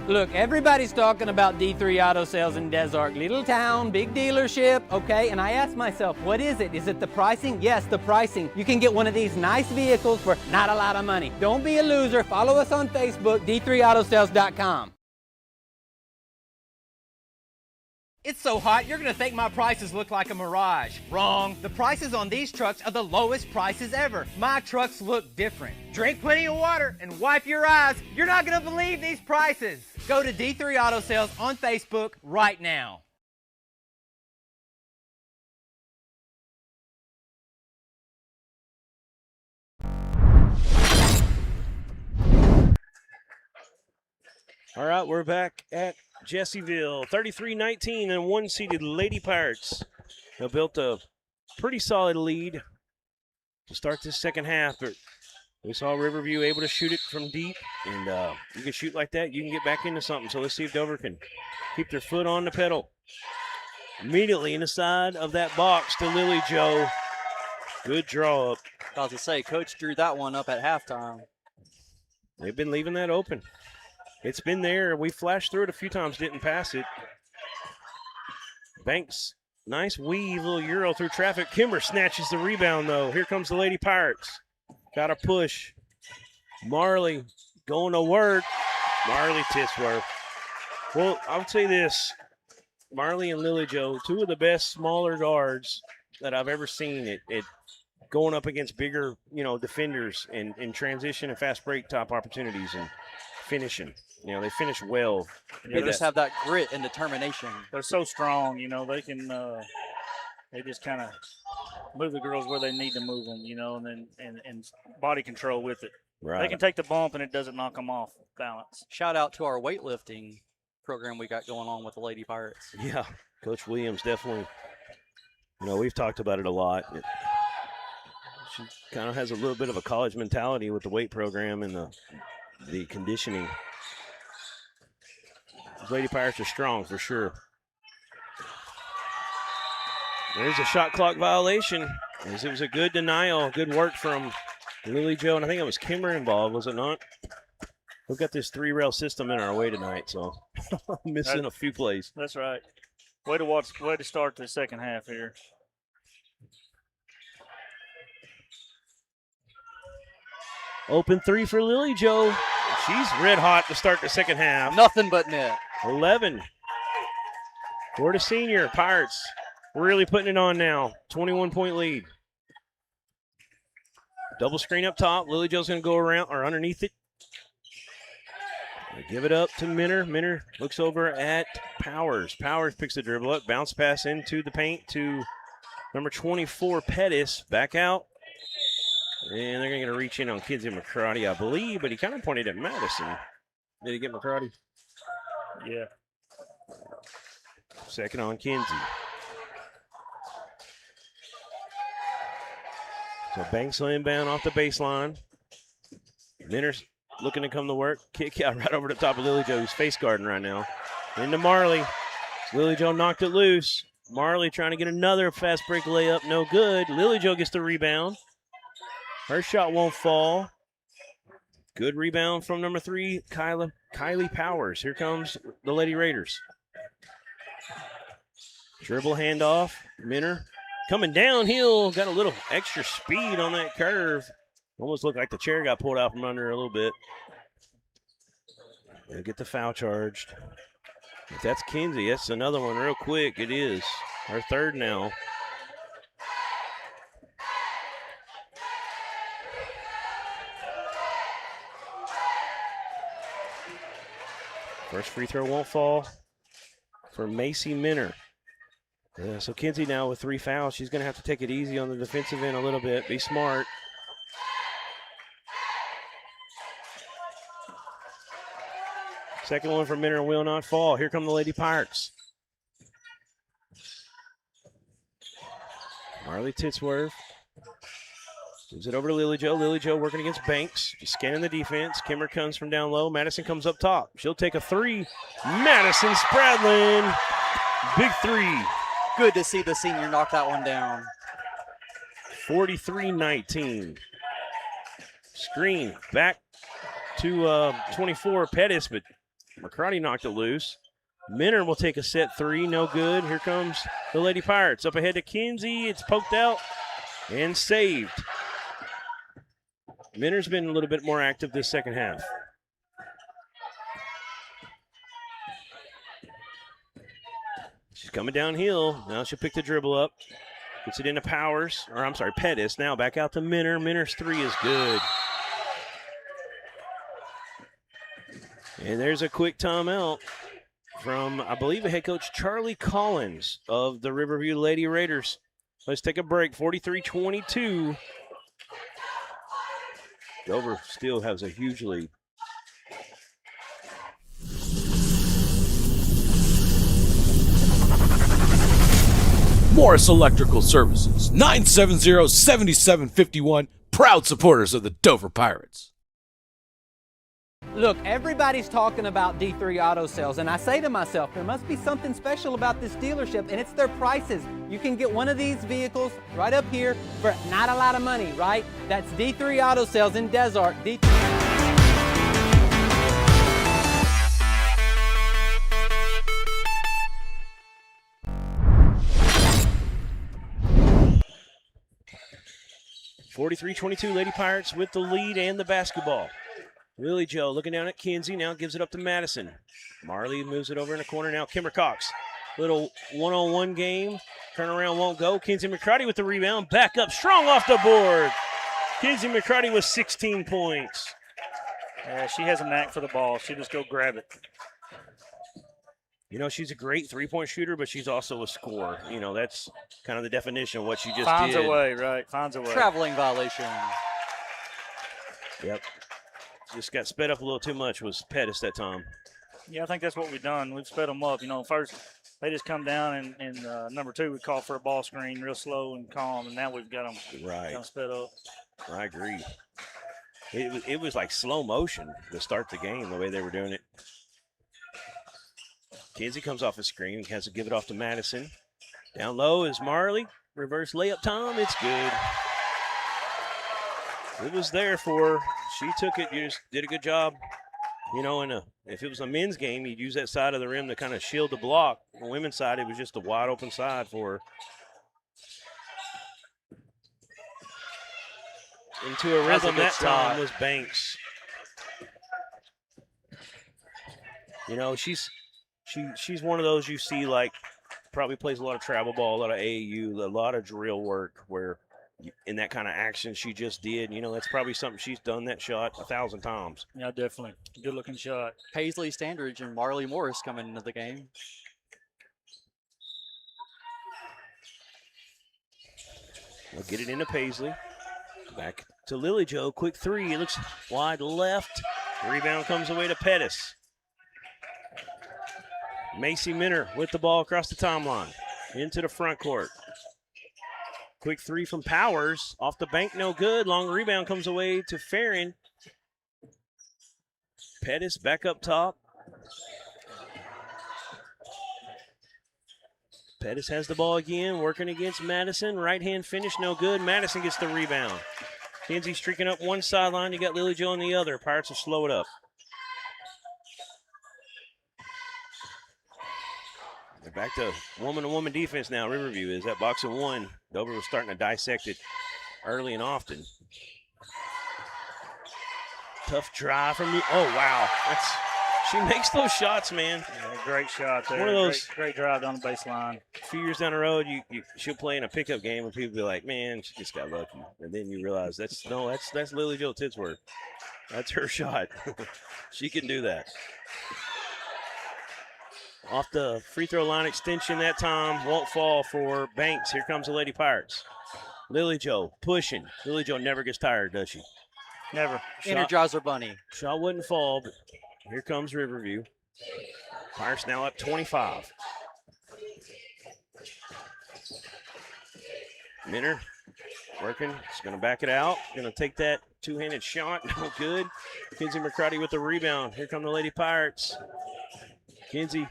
Look, everybody's talking about D3 Auto Sales in Desart. Little town, big dealership, okay? And I asked myself, what is it? Is it the pricing? Yes, the pricing. You can get one of these nice vehicles for not a lot of money. Don't be a loser. Follow us on Facebook, d3autosales.com. It's so hot, you're gonna think my prices look like a mirage. Wrong. The prices on these trucks are the lowest prices ever. My trucks look different. Drink plenty of water and wipe your eyes. You're not gonna believe these prices. Go to D3 Auto Sales on Facebook right now. All right, we're back at Jessieville, 33-19 and one-seeded Lady Pirates. They built a pretty solid lead to start this second half, but we saw Riverview able to shoot it from deep, and you can shoot like that, you can get back into something. So let's see if Dover can keep their foot on the pedal. Immediately in the side of that box to Lily Joe. Good draw up. About to say, Coach drew that one up at halftime. They've been leaving that open. It's been there. We flashed through it a few times, didn't pass it. Banks, nice weave, little Euro through traffic. Kimber snatches the rebound, though. Here comes the Lady Pirates. Got a push. Marley going to work. Marley Titsworth. Well, I'll say this. Marley and Lily Joe, two of the best smaller guards that I've ever seen at going up against bigger, defenders in transition and fast break top opportunities and finishing. They finish well. They just have that grit and determination. They're so strong, they can they just kind of move the girls where they need to move them, and then and body control with it. Right. They can take the bump and it doesn't knock them off balance. Shout out to our weightlifting program we got going on with the Lady Pirates. Yeah, Coach Williams definitely, we've talked about it a lot. She kind of has a little bit of a college mentality with the weight program and the conditioning. These Lady Pirates are strong for sure. There's a shot clock violation. As it was a good denial, good work from Lily Joe, and I think it was Kimber involved, was it not? We've got this 3-rail system in our way tonight, so missing a few plays. That's right. Way to start the second half here. Open three for Lily Jo. She's red hot to start the second half. Nothing but net. 11 for the senior. Pirates really putting it on now. 21-point lead. Double screen up top. Lily Jo's going to go around or underneath it. They give it up to Minner. Minner looks over at Powers. Powers picks the dribble up. Bounce pass into the paint to number 24, Pettis. Back out. And they're going to reach in on Kinsey McCarty, I believe, but he kind of pointed at Madison. Did he get McCarty? Yeah. Second on Kinsey. So Banks will inbound off the baseline. Minner's looking to come to work. Kick out right over the top of Lily Jo, who's face guarding right now. Into Marley. Lily Jo knocked it loose. Marley trying to get another fast break layup. No good. Lily Jo gets the rebound. Her shot won't fall. Good rebound from number 3, Kylie Powers. Here comes the Lady Raiders. Dribble handoff. Minner coming downhill. Got a little extra speed on that curve. Almost looked like the chair got pulled out from under her a little bit. They'll get the foul charged. If that's Kinsey, that's another one real quick. It is. Our third now. First free throw won't fall for Macy Minner. So Kinsey now with 3 fouls. She's going to have to take it easy on the defensive end a little bit. Be smart. Second one for Minner will not fall. Here come the Lady Pirates. Marley Titsworth. Moves it over to Lily Jo. Lily Jo working against Banks. Just scanning the defense. Kimmer comes from down low. Madison comes up top. She'll take a 3. Madison Spradlin. Big 3. Good to see the senior knock that one down. 43-19. Screen back to 24 Pettis, but McCarty knocked it loose. Minner will take a set 3. No good. Here comes the Lady Pirates. Up ahead to Kinsey. It's poked out and saved. Minner's been a little bit more active this second half. She's coming downhill. Now she'll pick the dribble up. Gets it into Powers, or I'm sorry, Pettis. Now back out to Minner. Minner's 3 is good. And there's a quick timeout from, I believe, head coach Charlie Collins of the Riverview Lady Raiders. Let's take a break. 43-22. Dover still has a huge lead. Morris Electrical Services, 970-7751, proud supporters of the Dover Pirates. Look, everybody's talking about D3 Auto Sales, and I say to myself, there must be something special about this dealership, and it's their prices. You can get one of these vehicles right up here for not a lot of money, right? That's D3 Auto Sales in Desart. D3. 43-22, Lady Pirates with the lead and the basketball. Lily Jo looking down at Kinsey, now gives it up to Madison. Marley moves it over in the corner now. Kimmer Cox, little one-on-one game. Turnaround won't go. Kinsey McCarty with the rebound. Back up strong off the board. Kinsey McCarty with 16 points. Yeah, she has a knack for the ball. She just go grab it. You know, she's a great three-point shooter, but she's also a scorer. You know, that's kind of the definition of what she just Finds did. a way, right? Finds a way. Traveling violation. Yep. Just got sped up a little too much was Pettis that time. Yeah, I think that's what we've done. We've sped them up. You know, first they just come down, and number 2, we call for a ball screen real slow and calm, and now we've got them Right. kind of sped up. I agree. It was like slow motion to start the game, the way they were doing it. Kinsey comes off a screen, has to give it off to Madison. Down low is Marley. Reverse layup time. It's good. It was there for her. She took it. You just did a good job. You know, if it was a men's game, you'd use that side of the rim to kind of shield the block. On the women's side, it was just a wide open side for her. into a That's a rhythm good that time shot. was Banks. You know, she's one of those you see, like, probably plays a lot of travel ball, a lot of AAU, a lot of drill work where in that kind of action she just did. You know, that's probably something she's done that shot 1,000 times. Yeah, definitely. Good looking shot. Paisley Standridge and Marley Morris coming into the game. They'll get it into Paisley. Back to Lily Jo. Quick three. It looks wide left. Rebound comes away to Pettis. Macy Minner with the ball across the timeline. Into the front court. Quick three from Powers. Off the bank, no good. Long rebound comes away to Farron. Pettis back up top. Pettis has the ball again, working against Madison. Right-hand finish, no good. Madison gets the rebound. Kinsey streaking up one sideline. You got Lily Jo on the other. Pirates will slow it up. They're back to woman-to-woman defense now. Riverview is at box of one. Dover was starting to dissect it early and often. Tough drive from you. Oh, wow. She makes those shots, man. Yeah, great shot there. One of those great drive down the baseline. A few years down the road, she'll play in a pickup game and people be like, man, she just got lucky. And then you realize that's Lily Jo Tidsworth. That's her shot. She can do that. Off the free throw line extension that time. Won't fall for Banks. Here comes the Lady Pirates. Lily Jo pushing. Lily Jo never gets tired, does she? Never. Energizer Bunny. Shot wouldn't fall, but here comes Riverview. Pirates now up 25. Minner working. He's going to back it out. Going to take that two-handed shot. No good. Kinsey McCruddy with the rebound. Here come the Lady Pirates. Kinsey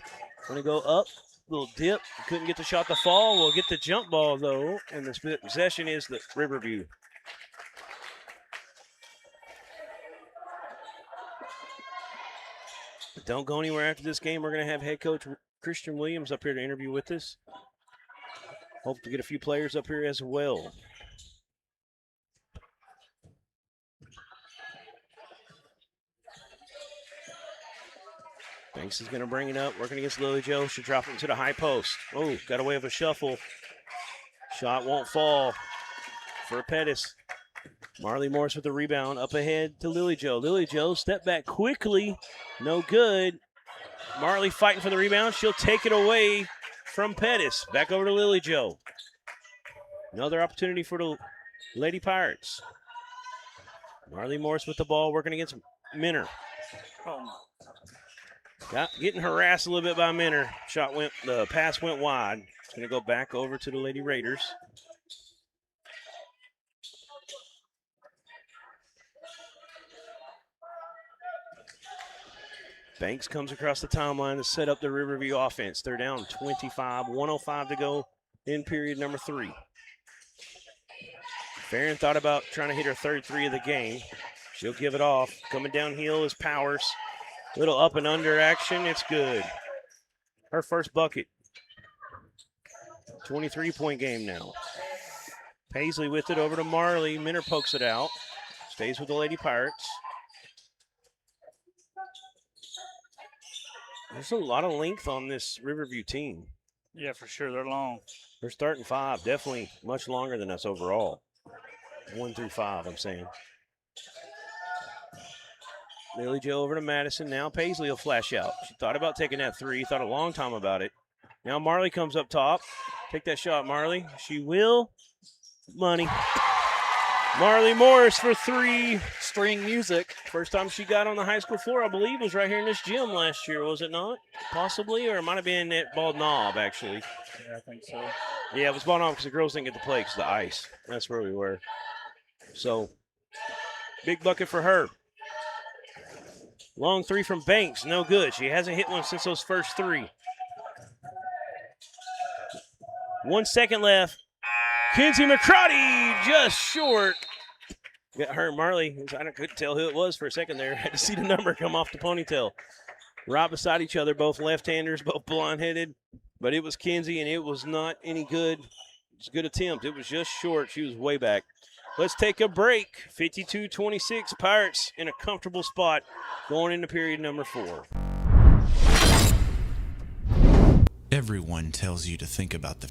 going to go up. Little dip. Couldn't get the shot to fall. We'll get the jump ball, though. And the possession is the Riverview. Don't go anywhere after this game. We're going to have head coach Christian Williams up here to interview with us. Hope to get a few players up here as well. Banks is going to bring it up, working against Lily Jo. Should drop it into the high post. Oh, got away with a shuffle. Shot won't fall for Pettis. Marley Morris with the rebound, up ahead to Lily Jo. Lily Jo, step back quickly, no good. Marley fighting for the rebound. She'll take it away from Pettis. Back over to Lily Jo. Another opportunity for the Lady Pirates. Marley Morris with the ball, working against Minner. Getting harassed a little bit by Minner. The pass went wide. It's going to go back over to the Lady Raiders. Banks comes across the timeline to set up the Riverview offense. They're down 25, 1:05 to go in period number 3. Farron thought about trying to hit her third three of the game. She'll give it off. Coming downhill is Powers. Little up and under action. It's good. Her first bucket. 23-point game now. Paisley with it over to Marley. Minner pokes it out. Stays with the Lady Pirates. There's a lot of length on this Riverview team. Yeah, for sure. They're long. They're starting 5. Definitely much longer than us overall. 1 through 5, I'm saying. Lily Jo over to Madison. Now Paisley will flash out. She thought about taking that three. Thought a long time about it. Now Marley comes up top. Take that shot, Marley. She will. Money. Marley Morris for 3. String music. First time she got on the high school floor, I believe, was right here in this gym last year, was it not? Possibly, or it might have been at Bald Knob, actually. Yeah, I think so. Yeah, it was Bald Knob because the girls didn't get to play because of the ice. That's where we were. So, big bucket for her. Long three from Banks, no good. She hasn't hit one since those first 3. 1 second left. Kinsey McCruddy just short. Got her, Marley. I couldn't tell who it was for a second there. Had to see the number come off the ponytail. Right beside each other, both left-handers, both blonde-headed. But it was Kinsey, and it was not any good. It was a good attempt. It was just short. She was way back. Let's take a break. 52-26, Pirates in a comfortable spot going into period number 4. Everyone tells you to think about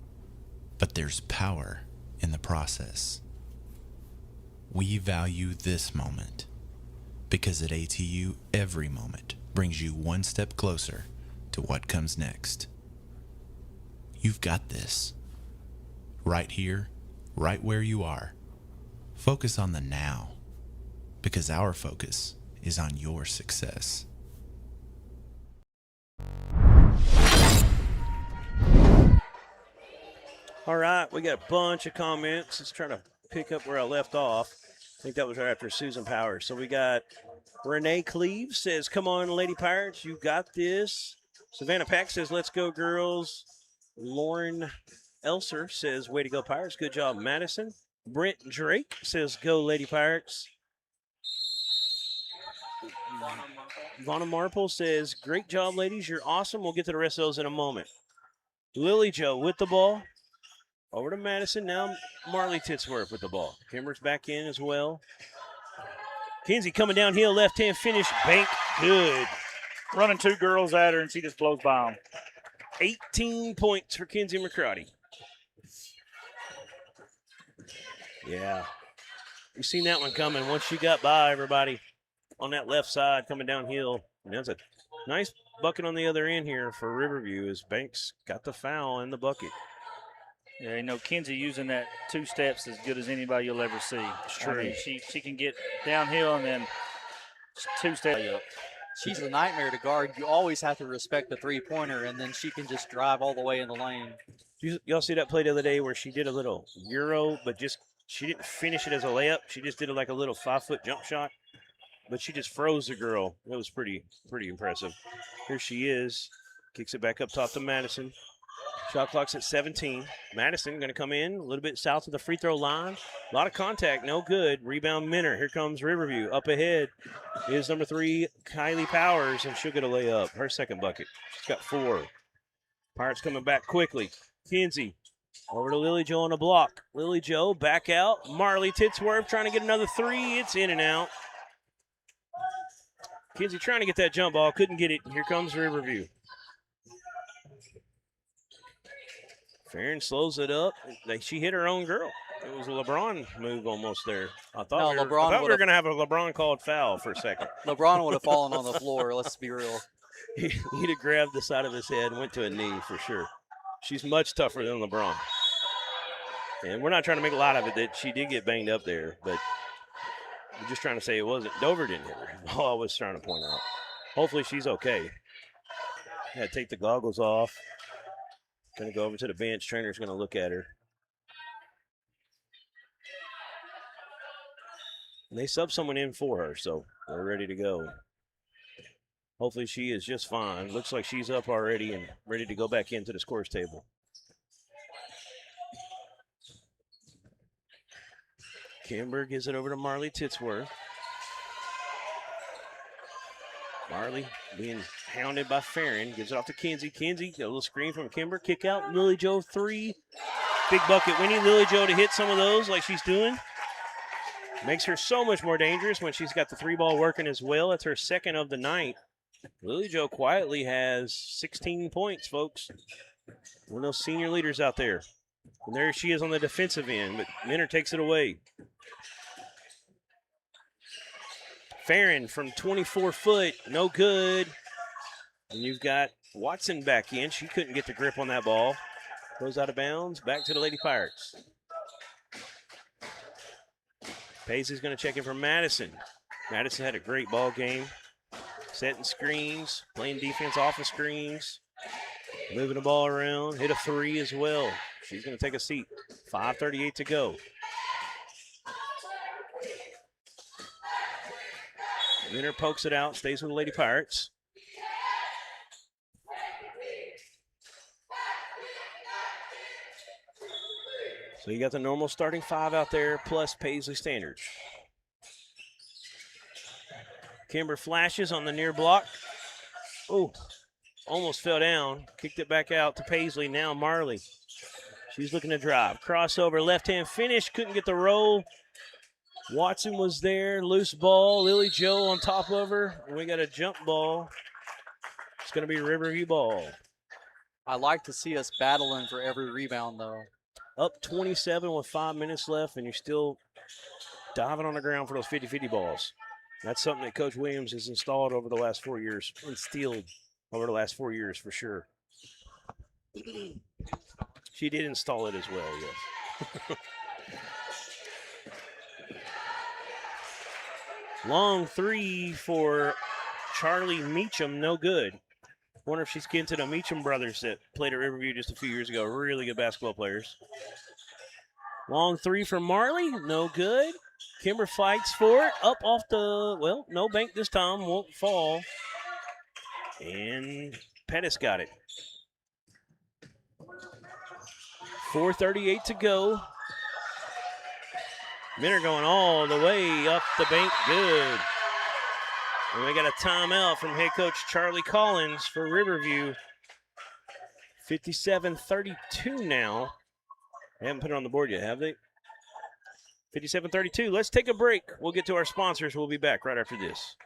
but there's power in the process. We value this moment because at ATU, every moment brings you one step closer to what comes next. You've got this. Right here, right where you are. Focus on the now, because our focus is on your success. All right, we got a bunch of comments. Let's try to pick up where I left off. I think that was right after Susan Powers. So we got Renee Cleves says, come on, Lady Pirates, you got this. Savannah Pack says, let's go, girls. Lauren Elser says, way to go, Pirates. Good job, Madison. Brent Drake says, go, Lady Pirates. Vonna Marple says, great job, ladies. You're awesome. We'll get to the rest of those in a moment. Lily Joe with the ball. Over to Madison. Now Marley Titsworth with the ball. Kimber's back in as well. Kinsey coming downhill, left-hand finish. Bank good. Running 2 girls at her, and she just blows by them. 18 points for Kinsey McCrotty. Yeah. You seen that one coming once she got by everybody on that left side coming downhill. And that's a nice bucket on the other end here for Riverview as Banks got the foul in the bucket. Yeah, you know, Kinsey using that 2 steps as good as anybody you'll ever see. It's true. I mean, she can get downhill and then 2 steps up. She's a nightmare to guard. You always have to respect the three-pointer, and then she can just drive all the way in the lane. Y'all see that play the other day where she did a little Euro, but she didn't finish it as a layup. She just did it like a little 5-foot jump shot, but she just froze the girl. It was pretty impressive. Here she is. Kicks it back up top to Madison. Shot clock's at 17. Madison going to come in a little bit south of the free throw line. A lot of contact, no good. Rebound Minner. Here comes Riverview. Up ahead is number 3, Kylie Powers, and she'll get a layup. Her second bucket. She's got 4. Pirates coming back quickly. Kinsey over to Lily Joe on the block. Lily Joe back out. Marley Titsworth trying to get another 3. It's in and out. Kinsey trying to get that jump ball. Couldn't get it. Here comes Riverview. Farron slows it up. She hit her own girl. It was a LeBron move almost there. I thought we were going to have a LeBron called foul for a second. LeBron would have fallen on the floor, let's be real. He'd have grabbed the side of his head and went to a knee for sure. She's much tougher than LeBron. And we're not trying to make a lot of it that she did get banged up there, but we're just trying to say it wasn't. Dover didn't hit her. All I was trying to point out. Hopefully she's okay. Yeah, take the goggles off. Going to go over to the bench. Trainer's going to look at her. And they subbed someone in for her, so they're ready to go. Hopefully she is just fine. Looks like she's up already and ready to go back into the scores table. Kimber gives it over to Marley Titsworth. Marley being hounded by Farron. Gives it off to Kinsey. Kinsey, a little screen from Kimber. Kick out. Lily Joe 3. Big bucket. We need Lily Joe to hit some of those like she's doing. Makes her so much more dangerous when she's got the 3-ball working as well. That's her second of the night. Lily Joe quietly has 16 points, folks. One of those senior leaders out there. And there she is on the defensive end, but Minner takes it away. Farron from 24 foot, no good. And you've got Watson back in. She couldn't get the grip on that ball. Goes out of bounds, back to the Lady Pirates. Paisley's going to check in for Madison. Madison had a great ball game. Setting screens, playing defense off of screens, moving the ball around, hit a 3 as well. She's going to take a seat. 5:38 to go. Minner pokes it out, stays with the Lady Pirates. So you got the normal starting 5 out there, plus Paisley standards. Kimber flashes on the near block. Oh, almost fell down. Kicked it back out to Paisley. Now Marley. She's looking to drive. Crossover, left-hand finish. Couldn't get the roll. Watson was there. Loose ball. Lily Joe on top of her. And we got a jump ball. It's going to be Riverview ball. I like to see us battling for every rebound, though. Up 27 with 5 minutes left, and you're still diving on the ground for those 50-50 balls. That's something that Coach Williams has installed over the last 4 years, instilled over the last 4 years for sure. She did install it as well, yes. Long three for Charlie Meacham, no good. Wonder if she's kin to the Meacham brothers that played at Riverview just a few years ago. Really good basketball players. Long three for Marley, no good. Kimber fights for it, up off the, well, no bank this time, won't fall. And Pettis got it. 4:38 to go. Minner going all the way up the bank, good. And we got a timeout from head coach Charlie Collins for Riverview. 57-32 now. They haven't put it on the board yet, have they? 57-32. Let's take a break. We'll get to our sponsors. We'll be back right after this.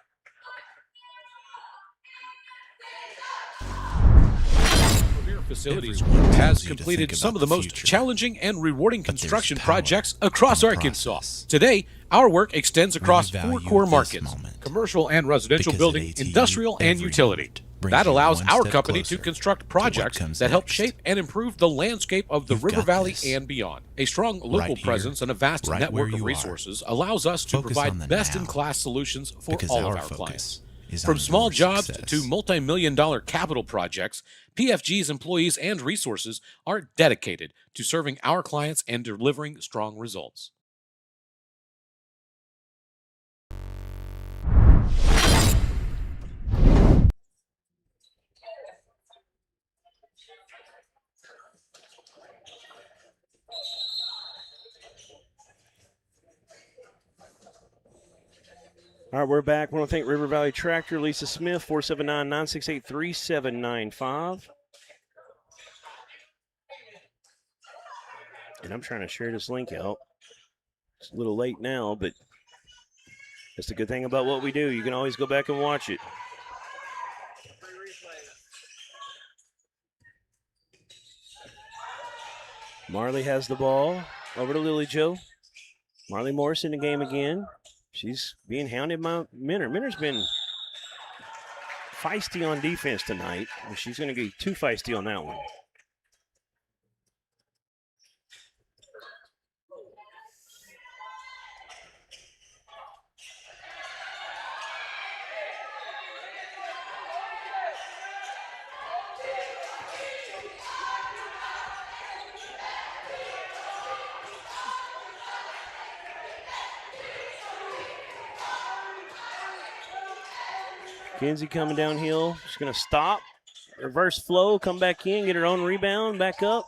Facilities Everyone tells has you to completed think some about of the the most future. challenging and rewarding But there's construction power projects across in the Arkansas. process. Today, our work extends across We 4 value core this markets: moment. commercial and residential Because building, at ATU, industrial, and every utility. moment brings That you allows one our step company to closer construct to what projects comes that help next. shape and improve the landscape of the You've River got Valley this. and beyond. A strong local Right here, presence and a vast right network where of you are. resources allows us to Focus on the provide best-in-class now, solutions for because all of our our focus clients. is From on small your jobs success. to multi-million-dollar capital projects, PFG's employees and resources are dedicated to serving our clients and delivering strong results. All right, we're back. We want to thank River Valley Tractor, Lisa Smith, 479-968-3795. And I'm trying to share this link out. It's a little late now, but that's the good thing about what we do. You can always go back and watch it. Marley has the ball over to Lily Joe. Marley Morris in the game again. She's being hounded by Minner. Minner's been feisty on defense tonight. She's going to be too feisty on that one. Kinsey coming downhill. She's going to stop. Reverse flow, come back in, get her own rebound, back up.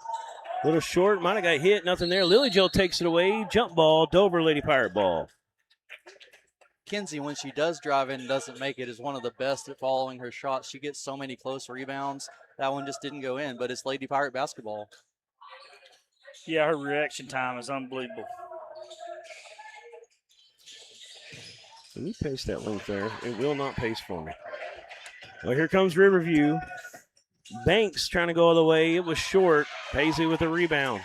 A little short, might have got hit, nothing there. Lily Joe takes it away. Jump ball, Dover Lady Pirate ball. Kinsey, when she does drive in and doesn't make it, is one of the best at following her shots. She gets so many close rebounds. That one just didn't go in, but it's Lady Pirate basketball. Yeah, her reaction time is unbelievable. Let me paste that link there. It will not paste for me. Well, here comes Riverview. Banks trying to go all the way. It was short. Paisley with a rebound.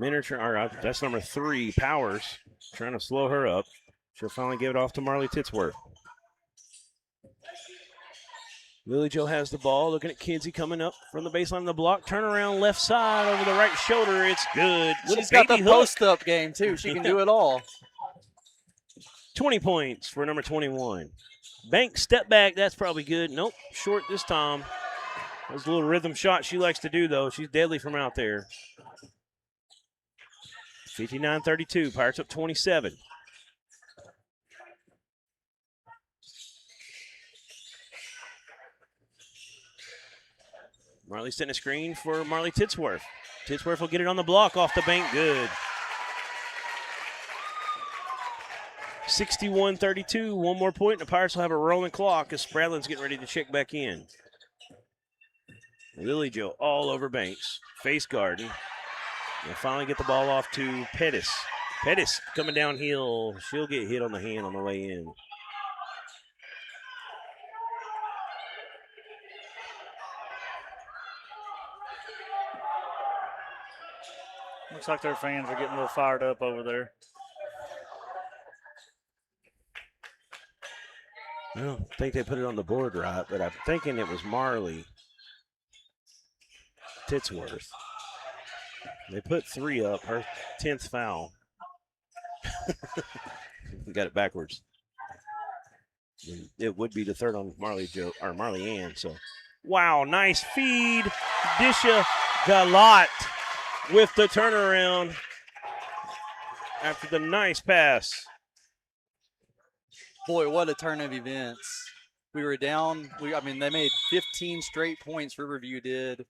That's number 3, Powers, trying to slow her up. She'll finally give it off to Marley Titsworth. Lily Joe has the ball. Looking at Kinsey coming up from the baseline of the block. Turnaround left side over the right shoulder. It's good. She's got the post-up game, too. She can do it all. 20 points for number 21. Banks step back. That's probably good. Nope, short this time. That was a little rhythm shot she likes to do, though. She's deadly from out there. 59-32. Pirates up 27. Marley setting a screen for Marley Titsworth. Titsworth will get it on the block off the bank. Good. 61-32. One more point, and the Pirates will have a rolling clock as Spradlin's getting ready to check back in. Lily Joe all over Banks. Face guarding. They finally get the ball off to Pettis. Pettis coming downhill. She'll get hit on the hand on the way in. Looks like their fans are getting a little fired up over there. I don't think they put it on the board right, but I'm thinking it was Marley Titsworth. They put 3 up, her 10th foul. We got it backwards. It would be the third on Marley Ann. So, wow, nice feed. Disha Galat with the turnaround after the nice pass. Boy, what a turn of events. We were down. They made 15 straight points. Riverview did,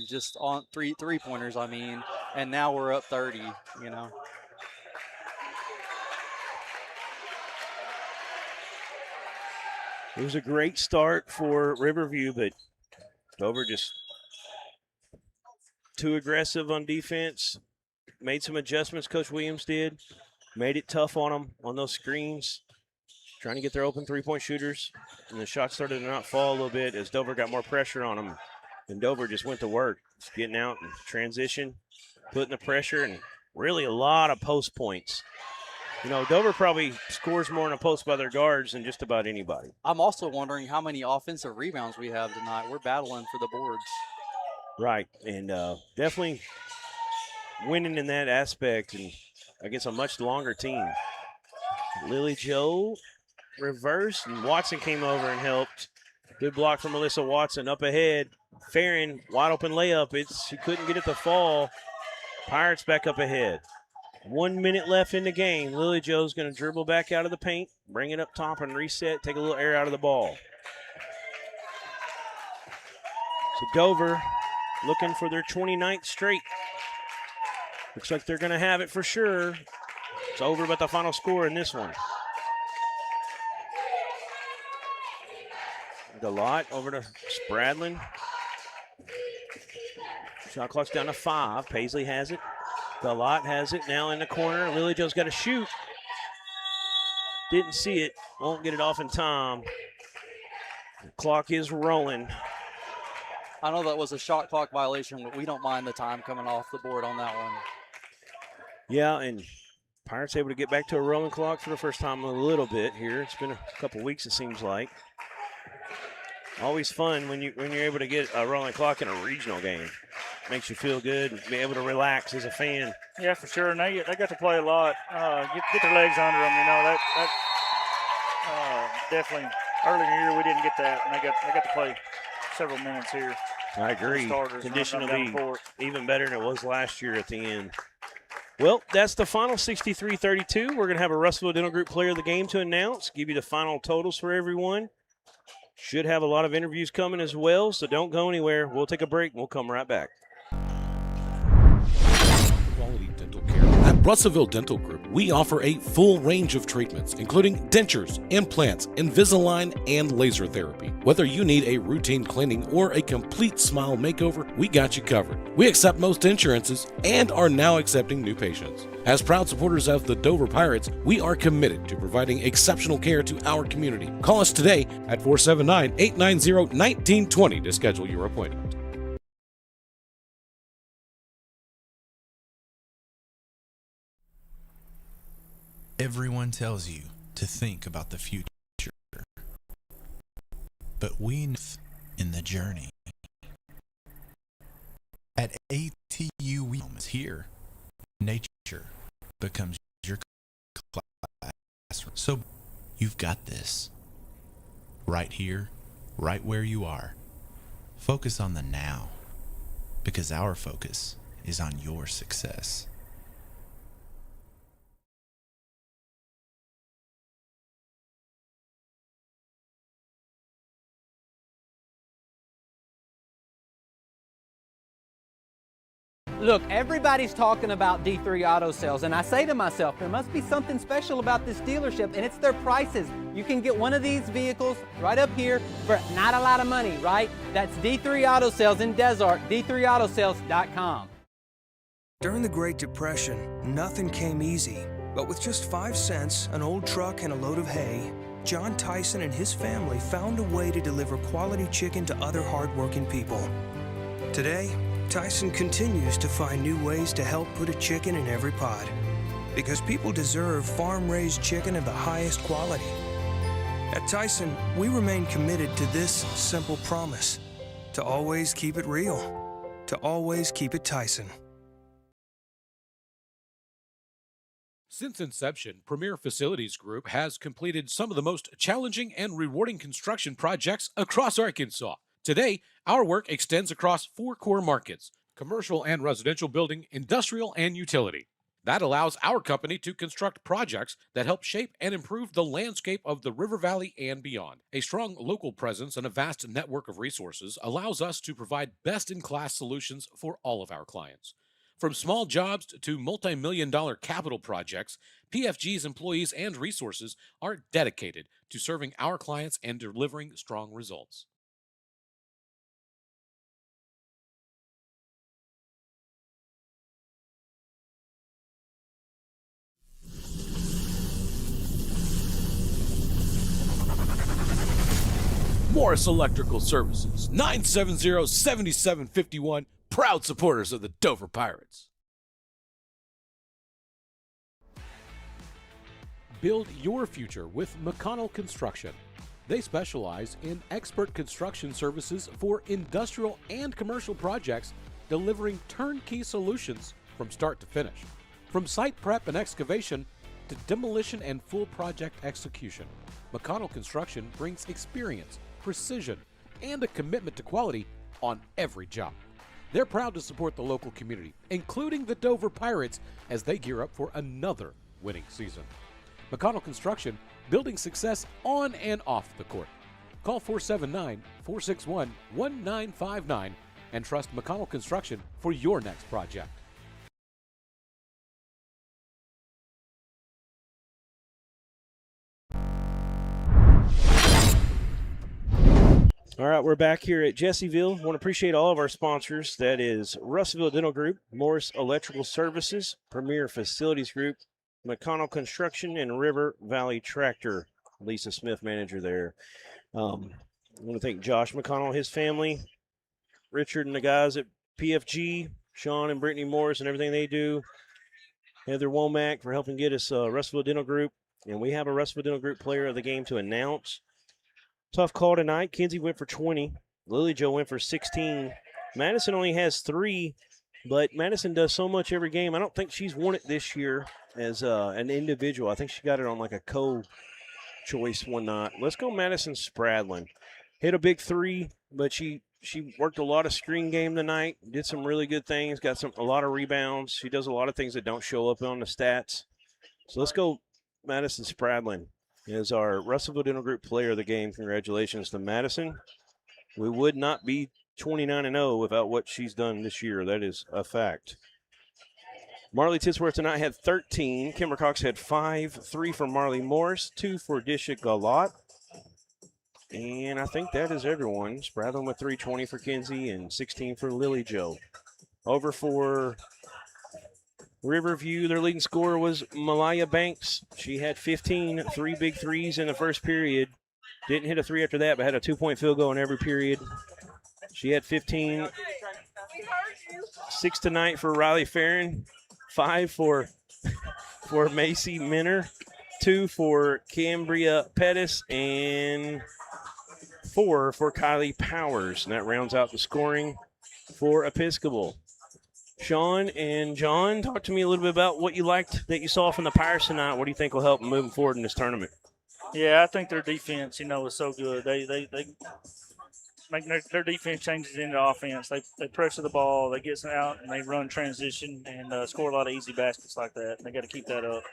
just on three-pointers. And now we're up 30. It was a great start for Riverview, but Dover just too aggressive on defense. Made some adjustments, Coach Williams did. Made it tough on them on those screens, trying to get their open three-point shooters. And the shots started to not fall a little bit as Dover got more pressure on them. And Dover just went to work, just getting out and transition, putting the pressure, and really a lot of post points. Dover probably scores more in a post by their guards than just about anybody. I'm also wondering how many offensive rebounds we have tonight. We're battling for the boards. Right, and definitely winning in that aspect and against a much longer team. Lily Joe reversed, and Watson came over and helped. Good block from Melissa Watson up ahead. Farron, wide open layup. She couldn't get it to fall. Pirates back up ahead. 1 minute left in the game. Lily Joe's going to dribble back out of the paint, bring it up top and reset, take a little air out of the ball. So Dover looking for their 29th straight. Looks like they're going to have it for sure. It's over about the final score in this one. Galot over to Spradlin. Shot clock's down to 5. Paisley has it. Galot has it now in the corner. Lily Joe's got to shoot. Didn't see it. Won't get it off in time. The clock is rolling. I know that was a shot clock violation, but we don't mind the time coming off the board on that one. Yeah, and Pirates able to get back to a rolling clock for the first time a little bit here. It's been a couple weeks, it seems like. Always fun when you're able to get a rolling clock in a regional game. Makes you feel good and be able to relax as a fan. Yeah, for sure. And they got to play a lot. Get their legs under them. That definitely. Early in the year we didn't get that, and they got to play several minutes here. I agree. Condition will be even better than it was last year at the end. Well, that's the final 63-32. We're going to have a Russellville Dental Group player of the game to announce, give you the final totals for everyone. Should have a lot of interviews coming as well, so don't go anywhere. We'll take a break, and we'll come right back. Quality dental care. At Russellville Dental Group, we offer a full range of treatments, including dentures, implants, Invisalign, and laser therapy. Whether you need a routine cleaning or a complete smile makeover, we got you covered. We accept most insurances and are now accepting new patients. As proud supporters of the Dover Pirates, we are committed to providing exceptional care to our community. Call us today at 479-890-1920 to schedule your appointment. Everyone tells you to think about the future, but we live in the journey. At ATU, we is here. Nature becomes your classroom. So you've got this. Right here, right where you are. Focus on the now, because our focus is on your success. Look, everybody's talking about D3 Auto Sales, and I say to myself, there must be something special about this dealership, and it's their prices. You can get one of these vehicles right up here for not a lot of money, right? That's D3 Auto Sales in Desart, d3autosales.com. During the Great Depression, nothing came easy. But with just 5 cents, an old truck, and a load of hay, John Tyson and his family found a way to deliver quality chicken to other hardworking people. Today, Tyson continues to find new ways to help put a chicken in every pot. Because people deserve farm-raised chicken of the highest quality. At Tyson, we remain committed to this simple promise: to always keep it real, to always keep it Tyson. Since inception, Premier Facilities Group has completed some of the most challenging and rewarding construction projects across Arkansas. Today, our work extends across 4 core markets: commercial and residential building, industrial, and utility. That allows our company to construct projects that help shape and improve the landscape of the River Valley and beyond. A strong local presence and a vast network of resources allows us to provide best-in-class solutions for all of our clients. From small jobs to multi-million-dollar capital projects, PFG's employees and resources are dedicated to serving our clients and delivering strong results. Morris Electrical Services, 970-7751, proud supporters of the Dover Pirates. Build your future with McConnell Construction. They specialize in expert construction services for industrial and commercial projects, delivering turnkey solutions from start to finish. From site prep and excavation to demolition and full project execution, McConnell Construction brings experience, precision, and a commitment to quality on every job. They're proud to support the local community, including the Dover Pirates, as they gear up for another winning season. McConnell Construction, building success on and off the court. Call 479-461-1959 and trust McConnell Construction for your next project. All right, we're back here at Jessieville. Want to appreciate all of our sponsors. That is Russellville Dental Group, Morris Electrical Services, Premier Facilities Group, McConnell Construction, and River Valley Tractor. Lisa Smith, manager there. I want to thank Josh McConnell, his family, Richard and the guys at PFG, Sean and Brittany Morris and everything they do. Heather Womack for helping get us Russellville Dental Group. And we have a Russellville Dental Group player of the game to announce. Tough call tonight. Kinsey went for 20. Lily Jo went for 16. Madison only has 3, but Madison does so much every game. I don't think she's won it this year as an individual. I think she got it on like a co-choice one night. Let's go Madison Spradlin. Hit a big 3, but she worked a lot of screen game tonight. Did some really good things. Got a lot of rebounds. She does a lot of things that don't show up on the stats. So let's go Madison Spradlin is our Russellville Dental Group player of the game. Congratulations to Madison. We would not be 29-0 without what she's done this year. That is a fact. Marley Tisworth tonight had 13. Kimber Cox had 5. 3 for Marley Morris, 2 for Disha Galot. And I think that is everyone. Spradlin with 320 for Kinsey and 16 for Lily Jo. Over for Riverview, their leading scorer was Malaya Banks. She had 15, 3 big threes in the first period. Didn't hit a 3 after that, but had a 2-point field goal in every period. She had 15. 6 tonight for Riley Farron. 5 for Macy Minner. 2 for Cambria Pettis. And 4 for Kylie Powers. And that rounds out the scoring for Episcopal. Sean and John, talk to me a little bit about what you liked that you saw from the Pirates tonight. What do you think will help moving forward in this tournament? Yeah, I think their defense, was so good. They make their defense changes into offense. They pressure the ball, they get out, and they run transition and score a lot of easy baskets like that. They got to keep that up.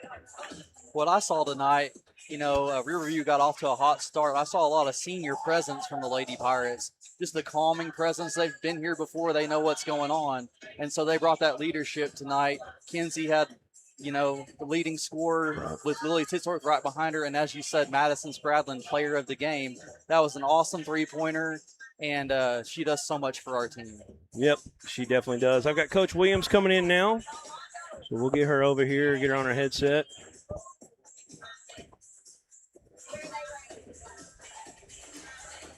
What I saw tonight, Riverview got off to a hot start. I saw a lot of senior presence from the Lady Pirates, just the calming presence. They've been here before. They know what's going on. And so they brought that leadership tonight. Kenzie had, the leading scorer with Lily Titsworth right behind her. And as you said, Madison Spradlin, player of the game. That was an awesome three-pointer, and she does so much for our team. Yep, she definitely does. I've got Coach Williams coming in now. So we'll get her over here, get her on her headset.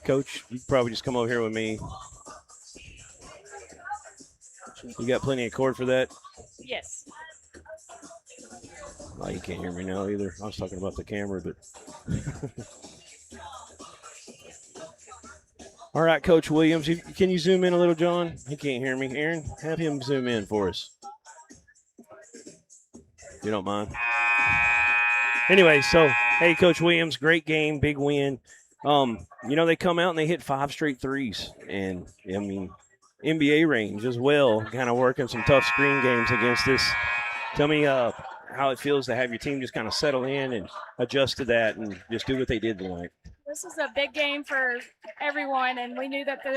Coach, you can probably just come over here with me. You got plenty of cord for that? Yes. Oh, you can't hear me now either. I was talking about the camera, but. All right, Coach Williams, can you zoom in a little, John? He can't hear me. Aaron, have him zoom in for us. If you don't mind. Anyway, so, hey, Coach Williams, great game, big win. They come out and they hit 5 straight threes. And, NBA range as well, kind of working some tough screen games against us. Tell me how it feels to have your team just kind of settle in and adjust to that and just do what they did tonight. This is a big game for everyone, and we knew that they're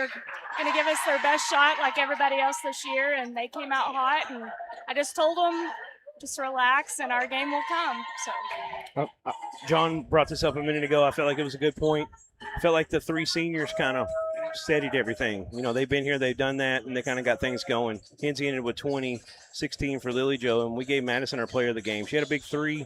going to give us their best shot like everybody else this year, and they came out hot. And I just told them, just relax, and our game will come. So, John brought this up a minute ago. I felt like it was a good point. I felt like the 3 seniors kind of steadied everything. They've been here, they've done that, and they kind of got things going. Kenzie ended with 20, 16 for Lily Jo, and we gave Madison our player of the game. She had a big 3,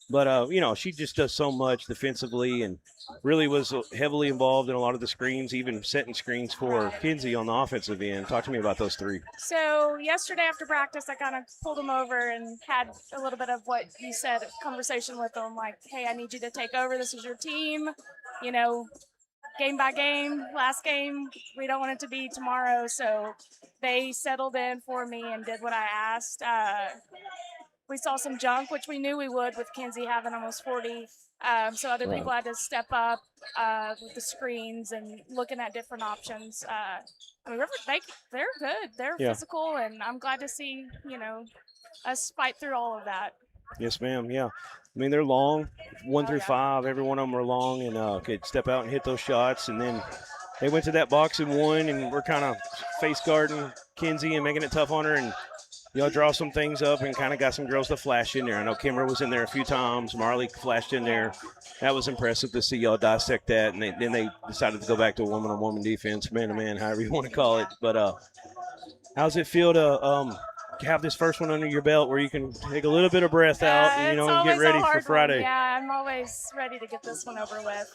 but, she just does so much defensively and really was heavily involved in a lot of the screens, even setting screens for Kenzie on the offensive end. Talk to me about those 3. So yesterday after practice, I kind of pulled them over and had a little bit of what you said, a conversation with them, like, hey, I need you to take over. This is your team, game by game. Last game, we don't want it to be tomorrow. So they settled in for me and did what I asked. We saw some junk, which we knew we would with Kenzie having almost 40. So other people had to step up with the screens and looking at different options. They're good. They're physical, and I'm glad to see, us fight through all of that. Yes, ma'am. Yeah. They're long, 1 through 5. Every one of them are long and could step out and hit those shots. And then they went to that box and won, and we're kind of face guarding Kenzie and making it tough on her and, draw some things up and kind of got some girls to flash in there. I know Kimmer was in there a few times. Marley flashed in there. That was impressive to see y'all dissect that. And then they decided to go back to woman-on-woman defense, man-to-man, however you want to call it. But how's it feel to have this first one under your belt where you can take a little bit of breath out and, and get ready for Friday? Yeah, I'm always ready to get this one over with.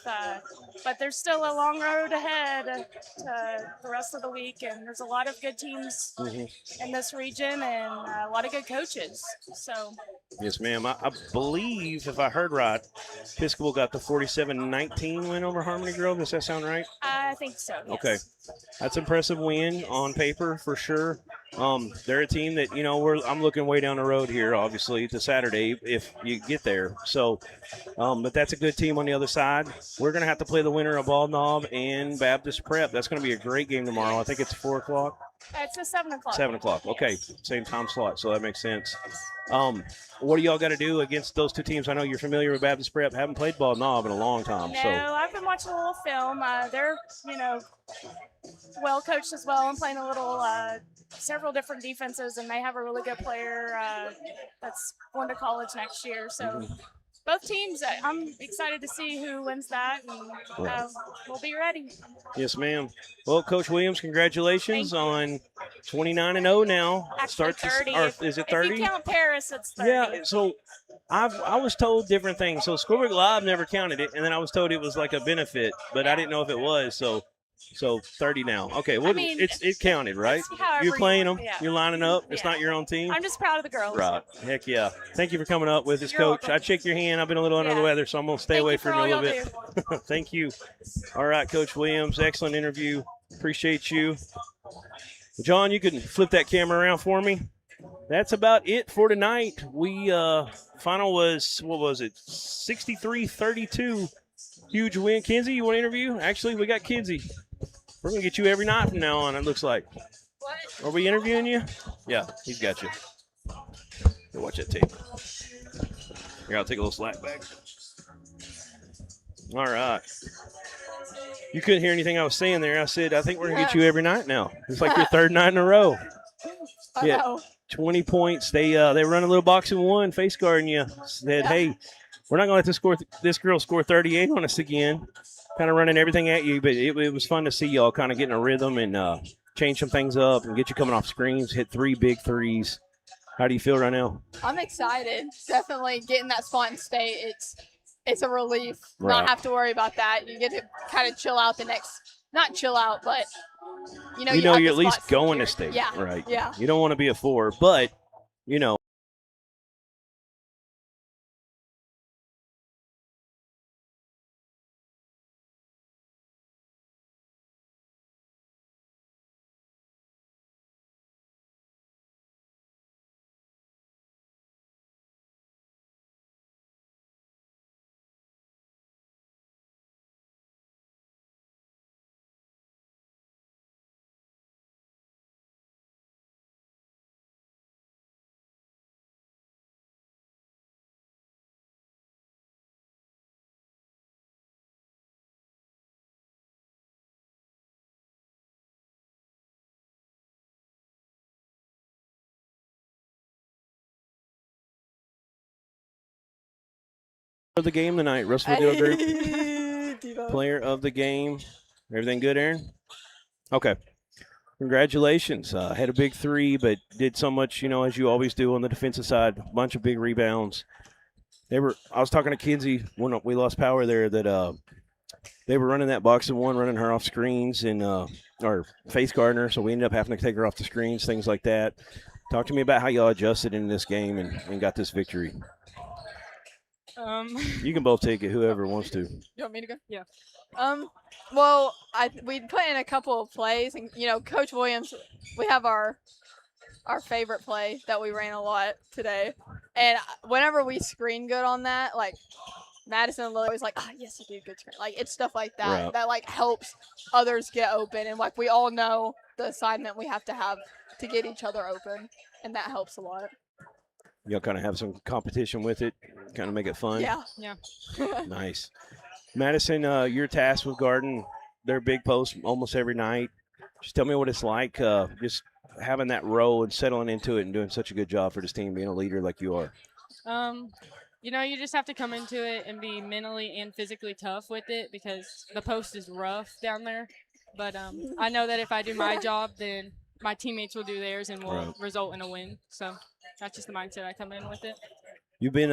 But there's still a long road ahead to the rest of the week, and there's a lot of good teams in this region and a lot of good coaches. So. Yes, ma'am. I believe, if I heard right, Episcopal got the 47-19 win over Harmony Grove. Does that sound right? I think so, yes. Okay. That's an impressive win on paper for sure. They're a team that, I'm looking way down the road here, obviously, to Saturday if you get there. So, but that's a good team on the other side. We're going to have to play the winner of Bald Knob and Baptist Prep. That's going to be a great game tomorrow. I think it's 4 o'clock. It's a 7 o'clock. 7 o'clock. Okay. Same time slot, so that makes sense. What do y'all got to do against those 2 teams? I know you're familiar with Baptist Prep. Haven't played Bald Knob in a long time. No, I've been watching a little film. They're, well coached as well and playing a little several different defenses, and they have a really good player that's going to college next year. So both teams, I'm excited to see who wins that, and we'll be ready. Yes, ma'am. Well, Coach Williams, congratulations on 29-0 now. Actually, 30. Is it 30? If you count Paris, it's 30. Yeah, so I was told different things. So Scorebook Live never counted it, and then I was told it was like a benefit, but I didn't know if it was. So 30 now. Okay, well, it counted, right? You're playing them. Yeah. You're lining up. It's not your own team. I'm just proud of the girls. Right. Heck yeah. Thank you for coming up with us, Coach. Welcome. I checked your hand. I've been a little under the weather, so I'm going to stay away from you a little bit. Thank you. All right, Coach Williams, excellent interview. Appreciate you. John, you can flip that camera around for me. That's about it for tonight. We final was, what was it, 63-32. Huge win. Kenzie, you want to interview? Actually, we got Kenzie. We're going to get you every night from now on, it looks like. Are we interviewing you? Yeah, he's got you. Here, watch that tape. Here, I'll take a little slack back. All right. You couldn't hear anything I was saying there. I said, I think we're going to get you every night now. It's like your third night in a row. Yeah, 20 points. They run a little boxing one, face guarding you. Said, hey, we're not going to let this girl score 38 on us again. Kind of running everything at you, but it was fun to see y'all kind of getting a rhythm and change some things up and get you coming off screens, hit 3 big threes. How do you feel right now? I'm excited. Definitely getting that spot in state. It's a relief. Right. Not have to worry about that. You get to kind of chill out not chill out, but you know you're at least going to state. Yeah. Right. Yeah. You don't want to be a 4, but of the game tonight, Russell Deal Group. Player of the game. Everything good, Aaron? Okay. Congratulations. Had a big 3, but did so much, as you always do on the defensive side. A bunch of big rebounds. I was talking to Kinsey when we lost power there that they were running that boxing one, running her off screens and or face guarding her, so we ended up having to take her off the screens, things like that. Talk to me about how y'all adjusted in this game and got this victory. You can both take it, whoever wants to. You want me to go? Yeah. Well, we put in a couple of plays, and Coach Williams, we have our favorite play that we ran a lot today, and whenever we screen good on that, like Madison and Lily always like, yes, I did good screen. Like it's stuff like that Right. that like helps others get open, and like we all know the assignment we have to get each other open, and that helps a lot. Y'all kind of have some competition with it, kind of make it fun. Yeah. Nice. Madison, you're tasked with guarding their big post almost every night. Just tell me what it's like, just having that role and settling into it and doing such a good job for this team, being a leader like you are. You just have to come into it and be mentally and physically tough with it because the post is rough down there. But I know that if I do my job, then my teammates will do theirs and will result in a win. So that's just the mindset I come in with it. You've been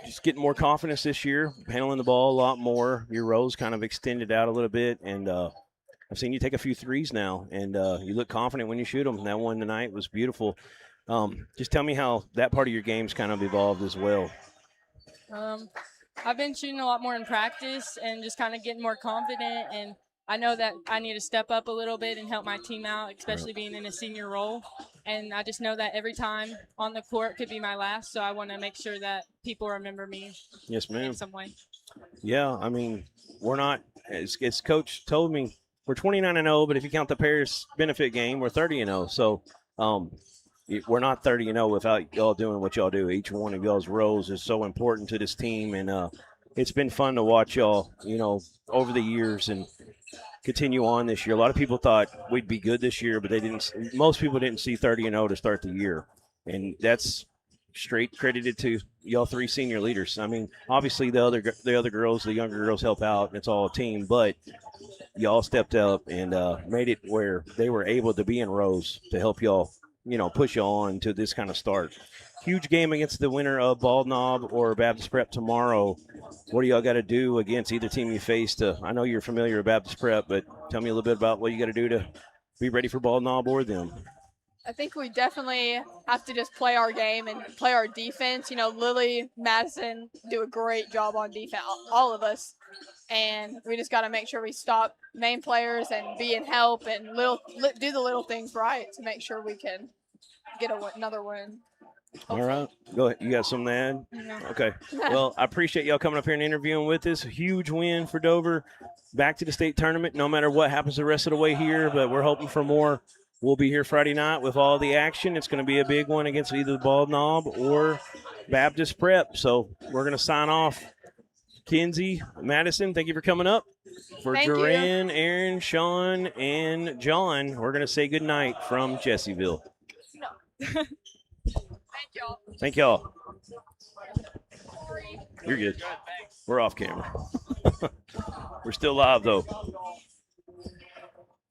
just getting more confidence this year, handling the ball a lot more. Your roles kind of extended out a little bit, and I've seen you take a few threes now, and you look confident when you shoot them. That one tonight was beautiful. Just tell me how that part of your game's kind of evolved as well. I've been shooting a lot more in practice and just kind of getting more confident, and I know that I need to step up a little bit and help my team out, especially being in a senior role. And I just know that every time on the court could be my last, so I want to make sure that people remember me. Yes, ma'am. In some way. Yeah, I mean, we're not, as Coach told me, we're 29-0, but if you count the Paris benefit game, we're 30-0. So we're not 30-0 without y'all doing what y'all do. Each one of y'all's roles is so important to this team, and it's been fun to watch y'all, over the years and continue on this year. A lot of people thought we'd be good this year, but most people didn't see 30-0 to start the year. And that's straight credited to y'all 3 senior leaders. I mean, obviously the other girls, the younger girls help out, and it's all a team, but y'all stepped up and made it where they were able to be in rows to help y'all, push y'all on to this kind of start. Huge game against the winner of Bald Knob or Baptist Prep tomorrow. What do y'all got to do against either team you face? I know you're familiar with Baptist Prep, but tell me a little bit about what you got to do to be ready for Bald Knob or them. I think we definitely have to just play our game and play our defense. Lily, Madison do a great job on defense, all of us. And we just got to make sure we stop main players and be in help and do the little things right to make sure we can get another win. All right. Go ahead. You got something to add? No. Okay. Well, I appreciate y'all coming up here and interviewing with us. A huge win for Dover. Back to the state tournament, no matter what happens the rest of the way here, but we're hoping for more. We'll be here Friday night with all the action. It's going to be a big one against either the Bald Knob or Baptist Prep. So we're going to sign off. Kinsey, Madison, thank you for coming up. For Thank you. Duran, Aaron, Sean, and John, we're going to say good night from Jessieville. Thank y'all. Thank y'all. You're good. We're off camera. We're still live, though.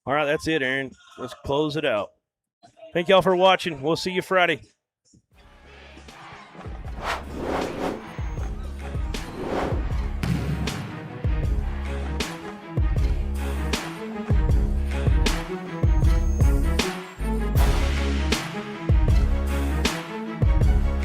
All right, that's it, Aaron. Let's close it out. Thank y'all for watching. We'll see you Friday.